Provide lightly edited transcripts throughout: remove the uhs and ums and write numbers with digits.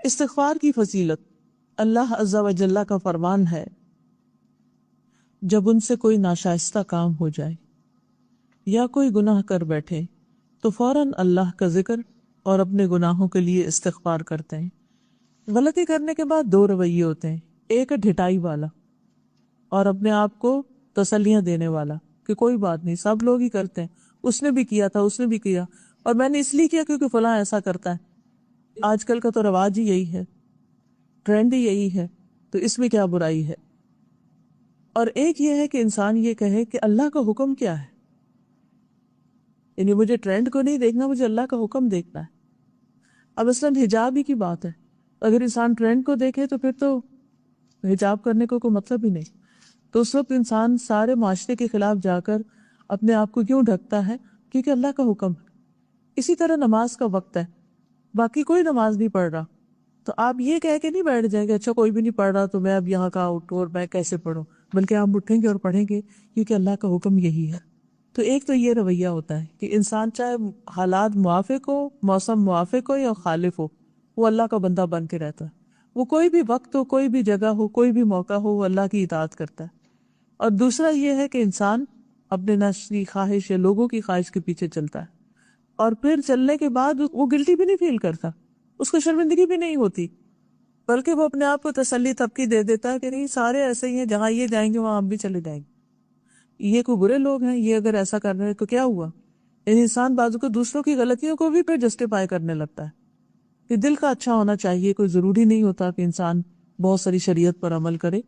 استغفار کی فضیلت۔ اللہ عز و جل کا فرمان ہے، جب ان سے کوئی ناشائستہ کام ہو جائے یا کوئی گناہ کر بیٹھے تو فوراً اللہ کا ذکر اور اپنے گناہوں کے لیے استغفار کرتے ہیں۔ غلطی کرنے کے بعد دو رویے ہوتے ہیں، ایک ہے ڈھٹائی والا اور اپنے آپ کو تسلیاں دینے والا کہ کوئی بات نہیں، سب لوگ ہی کرتے ہیں، اس نے بھی کیا تھا، اس نے بھی کیا، اور میں نے اس لیے کیا کیونکہ فلاں ایسا کرتا ہے۔ آج کل کا تو رواج ہی یہی ہے، ٹرینڈ ہی یہی ہے، تو اس میں کیا برائی ہے؟ اور ایک یہ ہے کہ انسان یہ کہے کہ اللہ کا حکم کیا ہے، یعنی مجھے ٹرینڈ کو نہیں دیکھنا، مجھے اللہ کا حکم دیکھنا ہے۔ اب مثلاً حجاب ہی کی بات ہے، اگر انسان ٹرینڈ کو دیکھے تو پھر تو حجاب کرنے کو کوئی مطلب ہی نہیں، تو اس وقت انسان سارے معاشرے کے خلاف جا کر اپنے آپ کو کیوں ڈھکتا ہے؟ کیونکہ اللہ کا حکم ہے۔ اسی طرح نماز کا وقت ہے، باقی کوئی نماز نہیں پڑھ رہا، تو آپ یہ کہہ کے نہیں بیٹھ جائیں گے اچھا کوئی بھی نہیں پڑھ رہا تو میں اب یہاں کا اٹھوں اور میں کیسے پڑھوں، بلکہ آپ اٹھیں گے اور پڑھیں گے کیونکہ اللہ کا حکم یہی ہے۔ تو ایک تو یہ رویہ ہوتا ہے کہ انسان چاہے حالات موافق ہو، موسم موافق ہو یا خالف ہو، وہ اللہ کا بندہ بن کے رہتا ہے، وہ کوئی بھی وقت ہو، کوئی بھی جگہ ہو، کوئی بھی موقع ہو، وہ اللہ کی اطاعت کرتا ہے۔ اور دوسرا یہ ہے کہ انسان اپنے نفس کی خواہش یا لوگوں کی خواہش کے پیچھے چلتا ہے، اور پھر چلنے کے بعد وہ گلٹی بھی نہیں فیل کرتا، اس کو شرمندگی بھی نہیں ہوتی، بلکہ وہ اپنے آپ کو تسلی تبکی دے دیتا ہے کہ نہیں سارے ایسے ہی ہیں، جہاں یہ جائیں گے وہاں ہم بھی چلے جائیں گے، یہ کوئی برے لوگ ہیں، یہ اگر ایسا کر رہے ہیں تو کیا ہوا؟ یعنی انسان بازو کو دوسروں کی غلطیوں کو بھی پھر جسٹیفائی کرنے لگتا ہے کہ دل کا اچھا ہونا چاہیے، کوئی ضروری نہیں ہوتا کہ انسان بہت ساری شریعت پر عمل کرے۔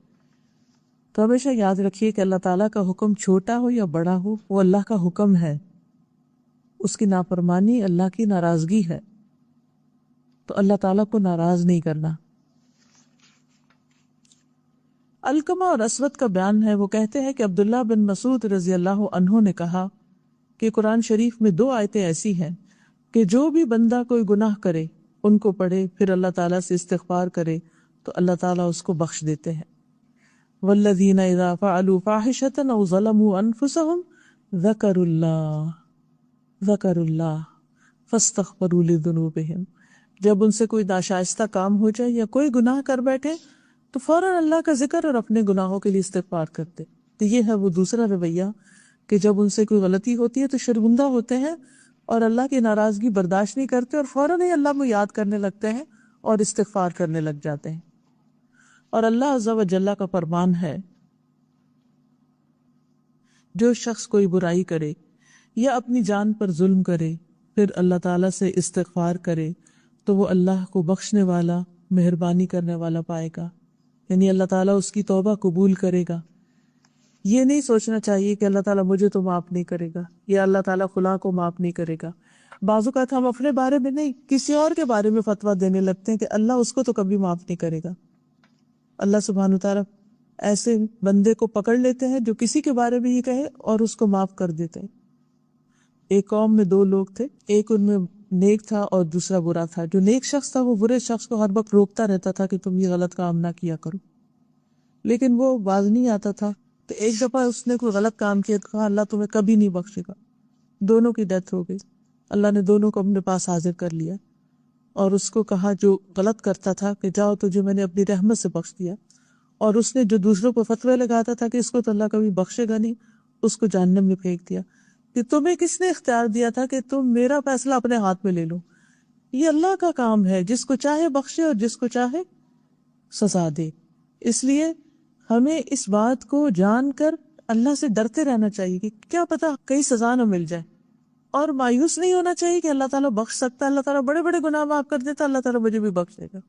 تو ہمیشہ یاد رکھیے کہ اللہ تعالیٰ کا حکم چھوٹا ہو یا بڑا ہو، وہ اللہ کا حکم ہے، اس کی نافرمانی اللہ کی ناراضگی ہے، تو اللہ تعالیٰ کو ناراض نہیں کرنا۔ علقمہ اور اسود کا بیان ہے، وہ کہتے ہیں کہ عبداللہ بن مسعود رضی اللہ عنہ نے کہا کہ قرآن شریف میں 2 آیتیں ایسی ہیں کہ جو بھی بندہ کوئی گناہ کرے ان کو پڑھے پھر اللہ تعالیٰ سے استغفار کرے تو اللہ تعالیٰ اس کو بخش دیتے ہیں۔ والذین اذا فعلوا فاحشۃ او ظلموا انفسهم ذکروا اللہ فاستغفروا لذنوبہم، جب ان سے کوئی ناشائستہ کام ہو جائے یا کوئی گناہ کر بیٹھے تو فوراً اللہ کا ذکر اور اپنے گناہوں کے لیے استغفار کرتے۔ تو یہ ہے وہ دوسرا رویہ کہ جب ان سے کوئی غلطی ہوتی ہے تو شرمندہ ہوتے ہیں اور اللہ کی ناراضگی برداشت نہیں کرتے اور فوراً ہی اللہ کو یاد کرنے لگتے ہیں اور استغفار کرنے لگ جاتے ہیں۔ اور اللہ عز و جل کا فرمان ہے، جو شخص کوئی برائی کرے یا اپنی جان پر ظلم کرے پھر اللہ تعالیٰ سے استغفار کرے تو وہ اللہ کو بخشنے والا، مہربانی کرنے والا پائے گا، یعنی اللہ تعالیٰ اس کی توبہ قبول کرے گا۔ یہ نہیں سوچنا چاہیے کہ اللہ تعالیٰ مجھے تو معاف نہیں کرے گا یا اللہ تعالیٰ فلاں کو معاف نہیں کرے گا۔ بعض اوقات ہم اپنے بارے میں نہیں کسی اور کے بارے میں فتویٰ دینے لگتے ہیں کہ اللہ اس کو تو کبھی معاف نہیں کرے گا۔ اللہ سبحانہ وتعالیٰ ایسے بندے کو پکڑ لیتے ہیں جو کسی کے بارے میں یہ کہے اور اس کو معاف کر دیتے ہیں۔ ایک قوم میں 2 لوگ تھے، ایک ان میں نیک تھا اور دوسرا برا تھا۔ جو نیک شخص تھا وہ برے شخص کو ہر وقت روکتا رہتا تھا کہ تم یہ غلط کام نہ کیا کرو، لیکن وہ باز نہیں آتا تھا۔ تو ایک دفعہ اس نے کوئی غلط کام کیا، کہا اللہ تمہیں کبھی نہیں بخشے گا۔ دونوں کی ڈیتھ ہو گئی، اللہ نے دونوں کو اپنے پاس حاضر کر لیا اور اس کو کہا جو غلط کرتا تھا کہ جاؤ تجھے میں نے اپنی رحمت سے بخش دیا، اور اس نے جو دوسروں کو فتوے لگاتا تھا کہ اس کو تو اللہ کبھی بخشے گا نہیں، اس کو جہنم میں پھینک دیا۔ کہ تمہیں کس نے اختیار دیا تھا کہ تم میرا فیصلہ اپنے ہاتھ میں لے لو؟ یہ اللہ کا کام ہے، جس کو چاہے بخشے اور جس کو چاہے سزا دے۔ اس لیے ہمیں اس بات کو جان کر اللہ سے ڈرتے رہنا چاہیے کہ کیا پتہ کہیں سزا نہ مل جائے، اور مایوس نہیں ہونا چاہیے کہ اللہ تعالیٰ بخش سکتا ہے، اللہ تعالیٰ بڑے بڑے گناہ معاف کر دیتا، اللہ تعالیٰ مجھے بھی بخش دے گا۔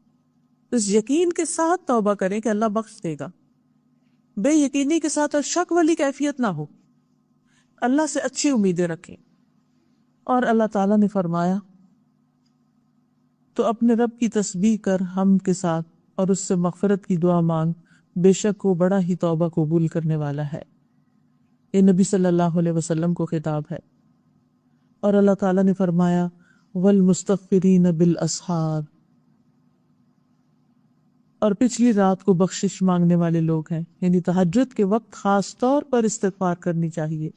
اس یقین کے ساتھ توبہ کریں کہ اللہ بخش دے گا، بے یقینی کے ساتھ اور شک والی کیفیت نہ ہو، اللہ سے اچھی امیدیں رکھیں۔ اور اللہ تعالیٰ نے فرمایا تو اپنے رب کی تسبیح کر حمد کے ساتھ اور اس سے مغفرت کی دعا مانگ، بے شک وہ بڑا ہی توبہ قبول کرنے والا ہے۔ یہ نبی صلی اللہ علیہ وسلم کو خطاب ہے۔ اور اللہ تعالیٰ نے فرمایا والمستغفرین بالاسحار، اور پچھلی رات کو بخشش مانگنے والے لوگ ہیں، یعنی تہجد کے وقت خاص طور پر استغفار کرنی چاہیے۔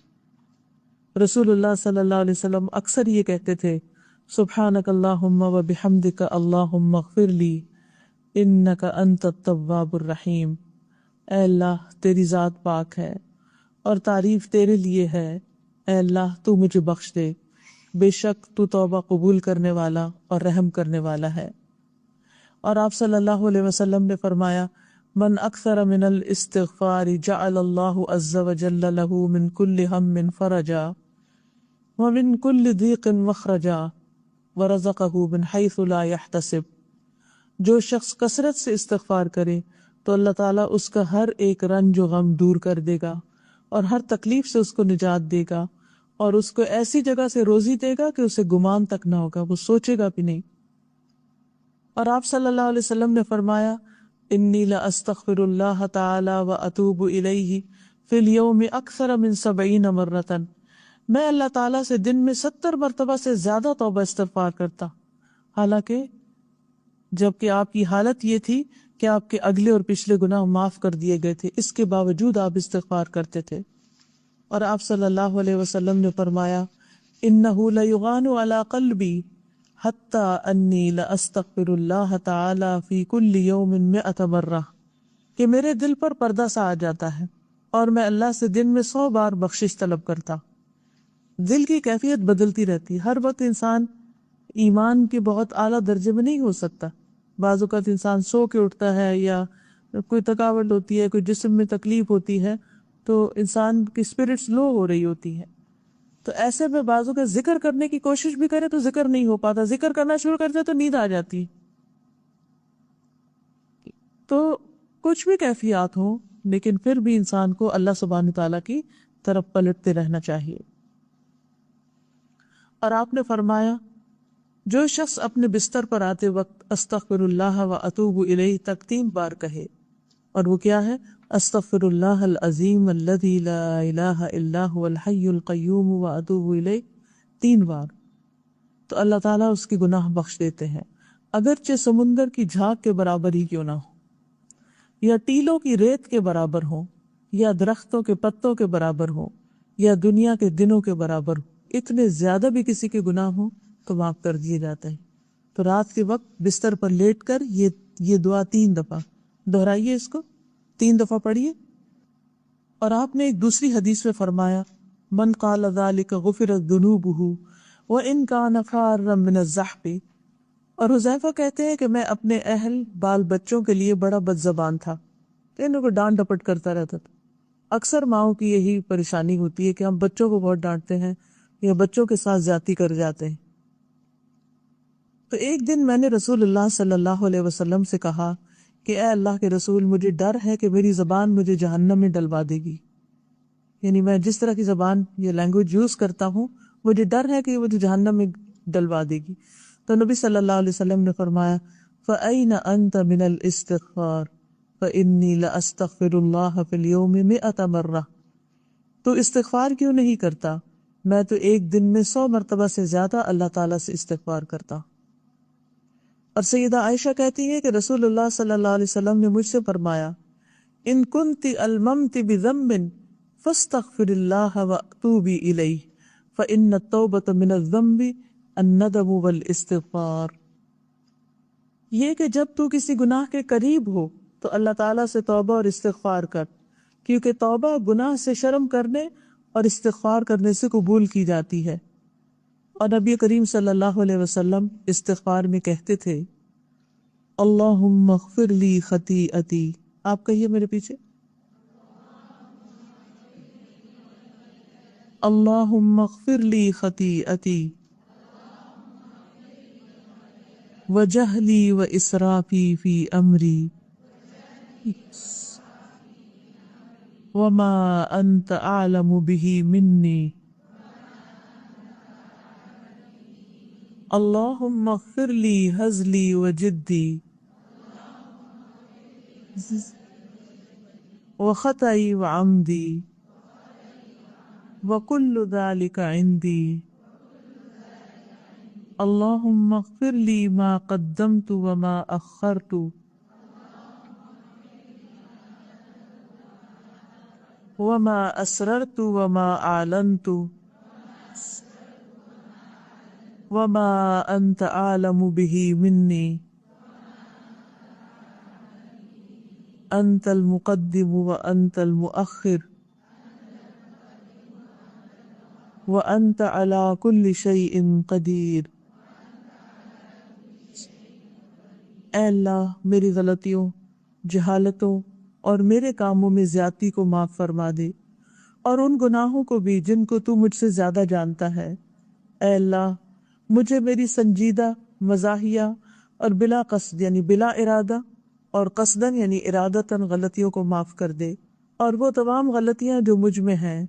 رسول اللہ صلی اللہ علیہ وسلم اکثر یہ کہتے تھے سبحانک اللہم و بحمدک اللہم اغفر لی انک انت التواب الرحیم، اے اللہ تیری ذات پاک ہے اور تعریف تیرے لیے ہے، اے اللہ تو مجھے بخش دے، بے شک تو توبہ قبول کرنے والا اور رحم کرنے والا ہے۔ اور آپ صلی اللہ علیہ وسلم نے فرمایا، من اکثر من الاستغفار جعل اللہ عز وجل له من كل هم فرجا ومن كل ضيق مخرجا ورزقه من حيث لا يحتسب۔ جو شخص کثرت سے استغفار کرے تو اللہ تعالیٰ اس کا ہر ایک رنج و غم دور کر دے گا اور ہر تکلیف سے اس کو نجات دے گا، اور اس کو ایسی جگہ سے روزی دے گا کہ اسے گمان تک نہ ہوگا، وہ سوچے گا بھی نہیں۔ اور آپ صلی اللہ علیہ وسلم نے فرمایا، انی لاستغفر اللہ تعالی واتوب الیہ فی اليوم اکثر من 70 مرۃ، میں اللہ تعالیٰ سے دن میں 70 مرتبہ سے زیادہ توبہ استغفار کرتا، حالانکہ جبکہ آپ کی حالت یہ تھی کہ آپ کے اگلے اور پچھلے گناہ معاف کر دیے گئے تھے، اس کے باوجود آپ استغفار کرتے تھے۔ اور آپ صلی اللہ علیہ وسلم نے فرمایا، انہ لیغان علی قلبی حتی انی لاستغفر اللہ تعالی فی کل یوم 100 مرہ، کہ میرے دل پر پردہ سا آ جاتا ہے اور میں اللہ سے دن میں 100 بار بخشش طلب کرتا۔ دل کی کیفیت بدلتی رہتی، ہر وقت انسان ایمان کے بہت اعلیٰ درجے میں نہیں ہو سکتا، بعض اوقات انسان سو کے اٹھتا ہے یا کوئی تھکاوٹ ہوتی ہے، کوئی جسم میں تکلیف ہوتی ہے تو انسان کی اسپرٹس لو ہو رہی ہوتی ہے، تو ایسے میں بعضوں کا ذکر کرنے کی کوشش بھی کرے تو ذکر نہیں ہو پاتا، ذکر کرنا شروع کرتے تو نیند آ جاتی۔ تو کچھ بھی کیفیات ہوں لیکن پھر بھی انسان کو اللہ سبحانہ تعالیٰ کی طرف پلٹتے رہنا چاہیے۔ اور آپ نے فرمایا، جو شخص اپنے بستر پر آتے وقت استغفر اللہ و اتوب الیہ تک 3 بار کہے، اور وہ کیا ہے؟ استغفر اللہ العظیم الذی لا الہ الا هو الحی القیوم و اتوب الیہ 3 بار، تو اللہ تعالیٰ اس کی گناہ بخش دیتے ہیں، اگرچہ سمندر کی جھاگ کے برابر ہی کیوں نہ ہو، یا ٹیلوں کی ریت کے برابر ہو، یا درختوں کے پتوں کے برابر ہو، یا دنیا کے دنوں کے برابر ہو، اتنے زیادہ بھی کسی کے گناہ ہوں تو معاف کر دیے جاتے ہیں۔ تو رات کے وقت بستر پر لیٹ کر یہ دعا 3 دفعہ دہرائیے، اس کو 3 دفعہ پڑھیے۔ اور آپ نے ایک دوسری حدیث میں فرمایا، من قال ذلك غفرت ذنوبہ وان کان فارا من الزحف۔ اور حذیفہ کہتے ہیں کہ میں اپنے اہل بال بچوں کے لیے بڑا بد زبان تھا، تو ان کو ڈانٹ ڈپٹ کرتا رہتا تھا۔ اکثر ماؤں کی یہی پریشانی ہوتی ہے کہ ہم بچوں کو بہت ڈانٹتے ہیں یا بچوں کے ساتھ زیادتی کر جاتے ہیں۔ تو ایک دن میں نے رسول اللہ صلی اللہ علیہ وسلم سے کہا کہ اے اللہ کے رسول، مجھے ڈر ہے کہ میری زبان مجھے جہنم میں ڈلوا دے گی، یعنی میں جس طرح کی زبان یہ لینگویج یوز کرتا ہوں مجھے ڈر ہے کہ مجھے جہنم میں ڈلوا دے گی۔ تو نبی صلی اللہ علیہ وسلم نے فرمایا، فَأَيْنَ أَنْتَ مِنَ الْإِسْتِغْفَارِ فَإِنِّي لَأَسْتَغْفِرُ اللَّهَ فِي الْيَوْمِ 100 مرہ۔ تو استغفار کیوں نہیں کرتا؟ میں تو ایک دن میں 100 مرتبہ سے زیادہ اللہ تعالیٰ سے استغفار کرتا۔ اور سیدہ عائشہ کہتی ہے کہ رسول اللہ صلی اللہ علیہ وسلم نے مجھ سے فرمایا، ان کنت الممت بذنب فاستغفر اللہ واتوبی الیہ فان التوبۃ من الذنب الندم والاستغفار۔ یہ کہ جب تو کسی گناہ کے قریب ہو تو اللہ تعالیٰ سے توبہ اور استغفار کر، کیونکہ توبہ گناہ سے شرم کرنے اور استغفار کرنے سے قبول کی جاتی ہے۔ اور نبی کریم صلی اللہ علیہ وسلم استغفار میں کہتے تھے، اللہم اغفر لی خطیئتی، آپ کہیے میرے پیچھے، اللہم اغفر لی خطیئتی وجہلی واسرافی فی امری وما انت اعلم بہ منی اللہم اغفر لی ہزلی وجدی وخطئی وعمدی وکل ذلک عندی اللہم اغفر لی ما قدمت وما اخرت وما اسررت وما اعلنت وما انت اعلم بہ منی انت المقدم وانت المؤخر وانت على كل شيء قدیر۔ اے اللہ میری غلطیوں، جہالتوں اور میرے کاموں میں زیادتی کو معاف فرما دے، اور ان گناہوں کو بھی جن کو تو مجھ سے زیادہ جانتا ہے۔ اے اللہ مجھے میری سنجیدہ، مزاحیہ اور بلا قصد یعنی بلا ارادہ اور قصدن یعنی ارادتاً غلطیوں کو معاف کر دے، اور وہ تمام غلطیاں جو مجھ میں ہیں۔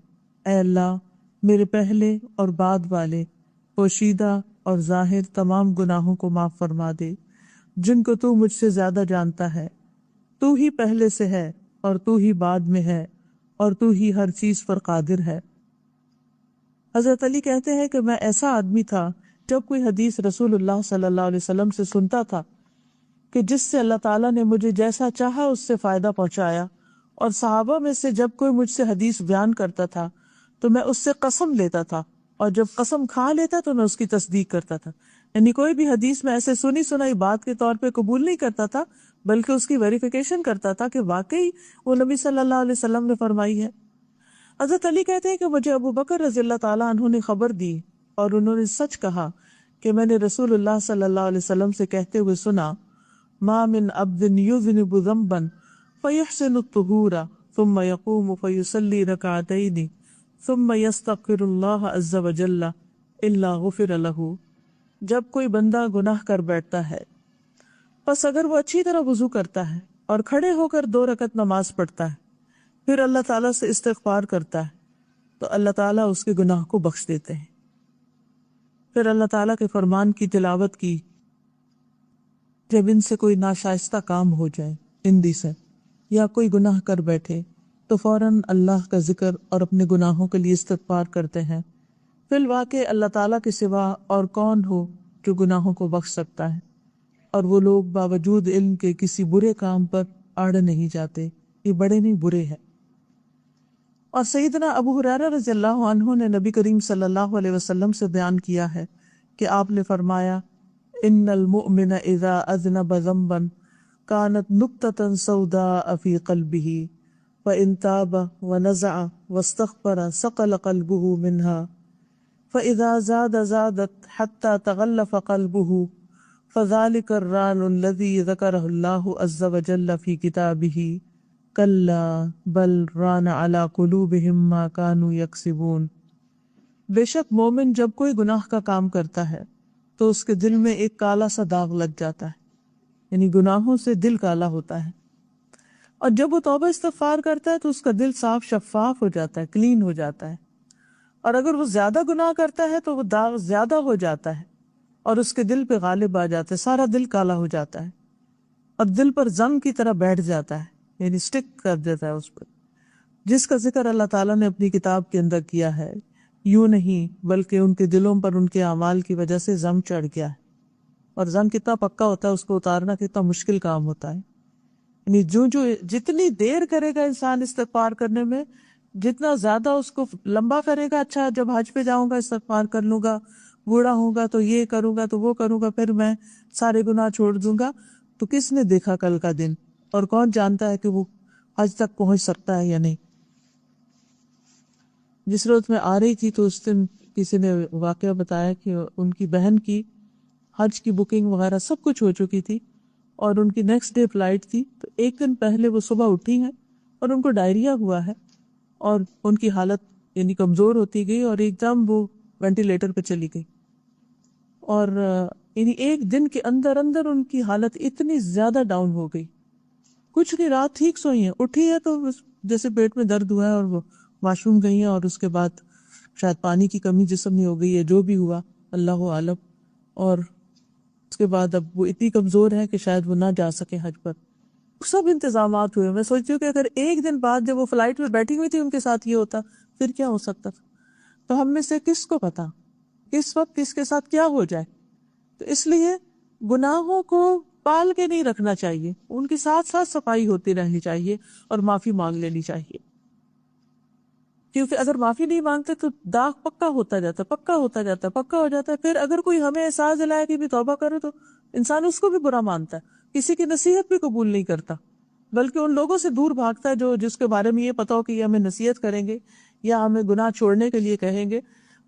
اے اللہ میرے پہلے اور بعد والے، پوشیدہ اور ظاہر تمام گناہوں کو معاف فرما دے جن کو تو مجھ سے زیادہ جانتا ہے۔ تو ہی پہلے سے ہے اور تو ہی بعد میں ہے اور تو ہی ہر چیز پر قادر ہے۔ حضرت علی کہتے ہیں کہ میں ایسا آدمی تھا جب کوئی حدیث رسول اللہ صلی اللہ علیہ وسلم سے سنتا تھا کہ جس سے اللہ تعالیٰ نے مجھے جیسا چاہا اس سے فائدہ پہنچایا، اور صحابہ میں سے جب کوئی مجھ سے حدیث بیان کرتا تھا تو میں اس سے قسم لیتا تھا، اور جب قسم کھا لیتا تو میں اس کی تصدیق کرتا تھا۔ یعنی کوئی بھی حدیث میں ایسے سنی سنائی بات کے طور پہ قبول نہیں کرتا تھا، بلکہ اس کی ویریفیکیشن کرتا تھا کہ واقعی وہ نبی صلی اللہ علیہ وسلم نے فرمائی ہے۔ حضرت علی کہتے ہیں کہ مجھے ابو بکر رضی اللہ تعالیٰ عنہ نے خبر دی، اور انہوں نے سچ کہا کہ میں نے رسول اللہ صلی اللہ علیہ وسلم سے کہتے ہوئے سنا، ما من عبد یذنب ذنبا فیحسن الطہور ثم یقوم فیصلی رکعتین ثم یستغفر اللہ عز وجل الا غفر لہ۔ جب کوئی بندہ گناہ کر بیٹھتا ہے، پس اگر وہ اچھی طرح وضو کرتا ہے اور کھڑے ہو کر 2 رکعت نماز پڑھتا ہے، پھر اللہ تعالیٰ سے استغفار کرتا ہے، تو اللہ تعالیٰ اس کے گناہ کو بخش دیتے ہیں۔ پھر اللہ تعالیٰ کے فرمان کی تلاوت کی، جب ان سے کوئی ناشائستہ کام ہو جائے ہندی سے، یا کوئی گناہ کر بیٹھے تو فوراً اللہ کا ذکر اور اپنے گناہوں کے لیے استغفار کرتے ہیں۔ فی الواقع اللہ تعالیٰ کے سوا اور کون ہو جو گناہوں کو بخش سکتا ہے، اور وہ لوگ باوجود علم کے کسی برے کام پر اڑ نہیں جاتے، یہ بڑے نہیں برے ہیں۔ اور سیدنا ابو ہریرہ رضی اللہ عنہ نے نبی کریم صلی اللہ علیہ وسلم سے بیان کیا ہے کہ آپ نے فرمایا، ان المؤمن اذا اذنب ذنبا كانت نقطة سوداء في قلبه فإن تاب ونزع واستغفر ثقل قلبه منها فإذا زادت حتى تغلف قلبه فذلك الران الذي ذكره الله عز وجل في كتابه كلا بل ران على قلوبهم ما كانوا يكسبون۔ بے شک مومن جب کوئی گناہ کا کام کرتا ہے تو اس کے دل میں ایک کالا سا داغ لگ جاتا ہے، یعنی گناہوں سے دل کالا ہوتا ہے، اور جب وہ توبہ استغفار کرتا ہے تو اس کا دل صاف شفاف ہو جاتا ہے، کلین ہو جاتا ہے، اور اگر وہ زیادہ گناہ کرتا ہے تو وہ داغ زیادہ ہو جاتا ہے اور اس کے دل پہ غالب آ جاتا ہے، سارا دل کالا ہو جاتا ہے اور دل پر زنگ کی طرح بیٹھ جاتا ہے، یعنی سٹک کر دیتا ہے اس پر، جس کا ذکر اللہ تعالیٰ نے اپنی کتاب کے اندر کیا ہے۔ یوں نہیں بلکہ ان کے دلوں پر ان کے اعمال کی وجہ سے زنگ چڑھ گیا ہے، اور زنگ کتنا پکا ہوتا ہے اس کو اتارنا کتنا مشکل کام ہوتا ہے۔ یعنی جتنی دیر کرے گا انسان استغفار کرنے میں، جتنا زیادہ اس کو لمبا کرے گا، اچھا جب حج پہ جاؤں گا استغفار کر لوں گا، بوڑھا ہوں گا تو یہ کروں گا تو وہ کروں گا، پھر میں سارے گناہ چھوڑ دوں گا، تو کس نے دیکھا کل کا دن، اور کون جانتا ہے کہ وہ حج تک پہنچ سکتا ہے یا نہیں۔ جس روز میں آ رہی تھی تو اس دن کسی نے واقعہ بتایا کہ ان کی بہن کی حج کی بکنگ وغیرہ سب کچھ ہو چکی تھی، اور ان کی نیکسٹ ڈے فلائٹ تھی، تو ایک دن پہلے وہ صبح اٹھی ہیں اور ان کو ڈائریا ہوا ہے، اور ان کی حالت یعنی کمزور ہوتی گئی، اور ایک دم وہ وینٹیلیٹر پہ چلی گئی، اور یعنی ایک دن کے اندر اندر ان کی حالت اتنی زیادہ ڈاؤن ہو گئی، کچھ نہیں، رات ٹھیک سوئی ہیں، اٹھی ہے تو جیسے پیٹ میں درد ہوا ہے اور وہ واش روم گئی ہیں، اور اس کے بعد شاید پانی کی کمی جسم میں ہو گئی ہے، جو بھی ہوا اللہ عالم، اور اس کے بعد اب وہ اتنی کمزور ہے کہ شاید وہ نہ جا سکے حج پر۔ سب انتظامات ہوئے، میں سوچتی ہوں کہ اگر ایک دن بعد جب وہ فلائٹ میں بیٹھی ہوئی تھی ان کے ساتھ یہ ہوتا پھر کیا ہو سکتا تھا۔ تو ہم میں سے کس کو پتا کس وقت کس کے ساتھ کیا ہو جائے، تو اس لیے گناہوں کو پال کے نہیں رکھنا چاہیے، ان کے ساتھ ساتھ صفائی ہوتی رہنی چاہیے اور معافی مانگ لینی چاہیے، کیونکہ اگر معافی نہیں مانگتے تو داغ پکا ہوتا جاتا ہے، پکا ہوتا جاتا ہے، پکا ہو جاتا ہے، پھر اگر کوئی ہمیں احساس دلائے کہ بھی توبہ کرو تو انسان اس کو بھی برا مانتا ہے، کسی کی نصیحت بھی قبول نہیں کرتا، بلکہ ان لوگوں سے دور بھاگتا ہے جس کے بارے میں یہ پتا ہو کہ یہ ہمیں نصیحت کریں گے یا ہمیں گناہ چھوڑنے کے لیے کہیں گے.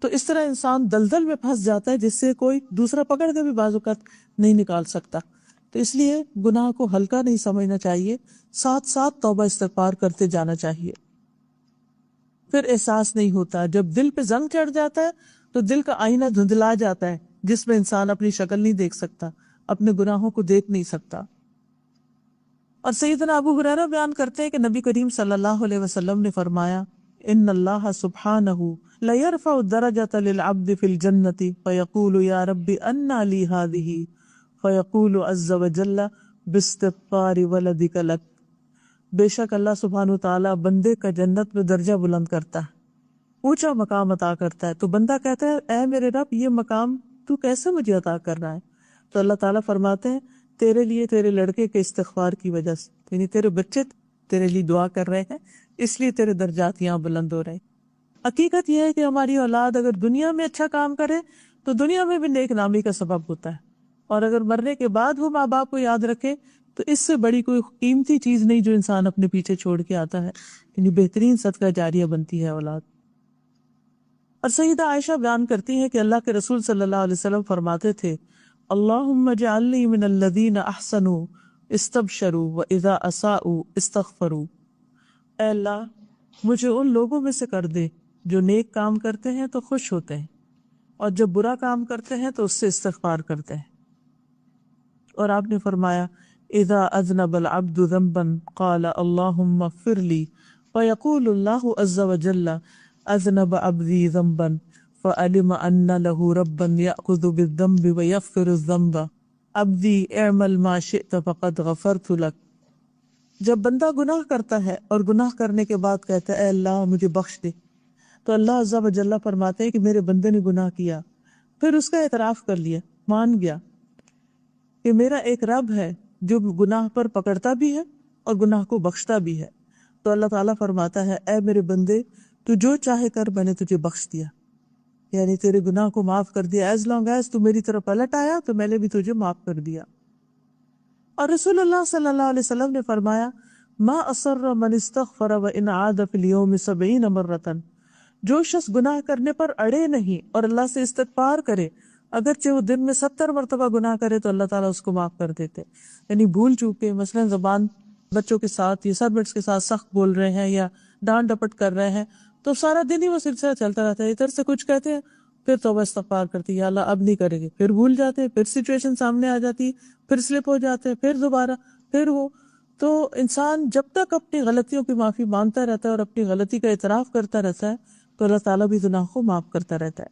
تو اس طرح انسان دلدل میں پھنس جاتا ہے جس سے کوئی دوسرا پکڑ کے بھی بعض اوقات نہیں نکال سکتا. تو اس لیے گناہ کو ہلکا نہیں سمجھنا چاہیے، ساتھ ساتھ توبہ استغفار کرتے جانا چاہیے. پھر احساس نہیں ہوتا. جب دل پہ زنگ چڑھ جاتا ہے تو دل کا آئینہ دھندلا جاتا ہے، جس میں انسان اپنی شکل نہیں دیکھ سکتا، اپنے گناہوں کو دیکھ نہیں سکتا. اور سیدنا ابو ہریرہ بیان کرتے ہیں کہ نبی کریم صلی اللہ علیہ وسلم نے فرمایا ان اللہ سبحانہ لیرفع الدرجۃ للعبد فی الجنۃ فیقول یا رب انى لی هذه فیقول عز وجل باستغفار ولدک لک. بے شک اللہ سبحانہ وتعالی بندے کا جنت میں درجہ بلند کرتا ہے، اونچا مقام عطا کرتا ہے. تو بندہ کہتا ہے اے میرے رب یہ مقام تو کیسے مجھے عطا کر رہا ہے؟ تو اللہ تعالیٰ فرماتے ہیں تیرے لیے تیرے لڑکے کے استغفار کی وجہ سے، یعنی تیرے بچے تیرے لیے دعا کر رہے ہیں، اس لیے تیرے درجات یہاں بلند ہو رہے ہیں. حقیقت یہ ہے کہ ہماری اولاد اگر دنیا میں اچھا کام کرے تو دنیا میں بھی نیک نامی کا سبب ہوتا ہے، اور اگر مرنے کے بعد وہ ماں باپ کو یاد رکھے تو اس سے بڑی کوئی قیمتی چیز نہیں جو انسان اپنے پیچھے چھوڑ کے آتا ہے. یعنی بہترین صدقہ جاریہ بنتی ہے اولاد. اور سیدہ عائشہ بیان کرتی ہیں کہ اللہ کے رسول صلی اللہ علیہ وسلم فرماتے تھے اللہم اجعلنی من الذین احسنوا استبشروا واذا اساءوا استغفروا. اے اللہ مجھے ان لوگوں میں سے کر دے جو نیک کام کرتے ہیں تو خوش ہوتے ہیں، اور جب برا کام کرتے ہیں تو اس سے استغفار کرتے ہیں. اور آپ نے فرمایا اذا اذنب العبد ذنبا قال اللہم اغفر لی فیقول اللہ عز وجل اذنب عبدی ذنبا فعلم ان له ربا یأخذ بالذنب ویغفر الذنب عبدی اعمل ما شئت فقد غفرت لک. جب بندہ گناہ کرتا ہے اور گناہ کرنے کے بعد کہتا ہے اے اللہ مجھے بخش دے، تو اللہ عز و جل فرماتے ہیں کہ میرے بندے نے گناہ کیا، پھر اس کا اعتراف کر لیا، مان گیا کہ میرا ایک رب ہے جو گناہ پر پکڑتا بھی ہے اور گناہ کو بخشتا بھی ہے. تو اللہ تعالیٰ فرماتا ہے اے میرے بندے تو جو چاہے کر، میں نے تجھے بخش دیا، یعنی تیرے گناہ کو معاف کر دیا. ایز لانگ ایز تو میری طرف پلٹ آیا تو میں نے بھی تجھے معاف کر دیا. اور رسول اللہ صلی اللہ علیہ وسلم نے فرمایا ما اصر من استغفر وان عاد فی اليوم 70 مرۃ. جو شخص گناہ کرنے پر اڑے نہیں اور اللہ سے استغفار کرے، اگرچہ وہ دن میں 70 مرتبہ گناہ کرے تو اللہ تعالیٰ اس کو معاف کر دیتے. یعنی بھول چوکے، مثلا زبان بچوں کے ساتھ یا سربٹس کے ساتھ سخت بول رہے ہیں یا ڈانٹ ڈپٹ کر رہے ہیں تو سارا دن ہی وہ سلسلہ چلتا رہتا ہے. ادھر سے کچھ کہتے ہیں پھر توبہ استغفار کرتی ہے یا اللہ اب نہیں کریں گے، پھر بھول جاتے ہیں، پھر سچویشن سامنے آ جاتی، پھر سلپ ہو جاتے ہیں، پھر دوبارہ پھر وہ. تو انسان جب تک اپنی غلطیوں کی معافی مانگتا رہتا ہے اور اپنی غلطی کا اعتراف کرتا رہتا ہے تو اللہ تعالیٰ بھی گناہ کو معاف کرتا رہتا ہے.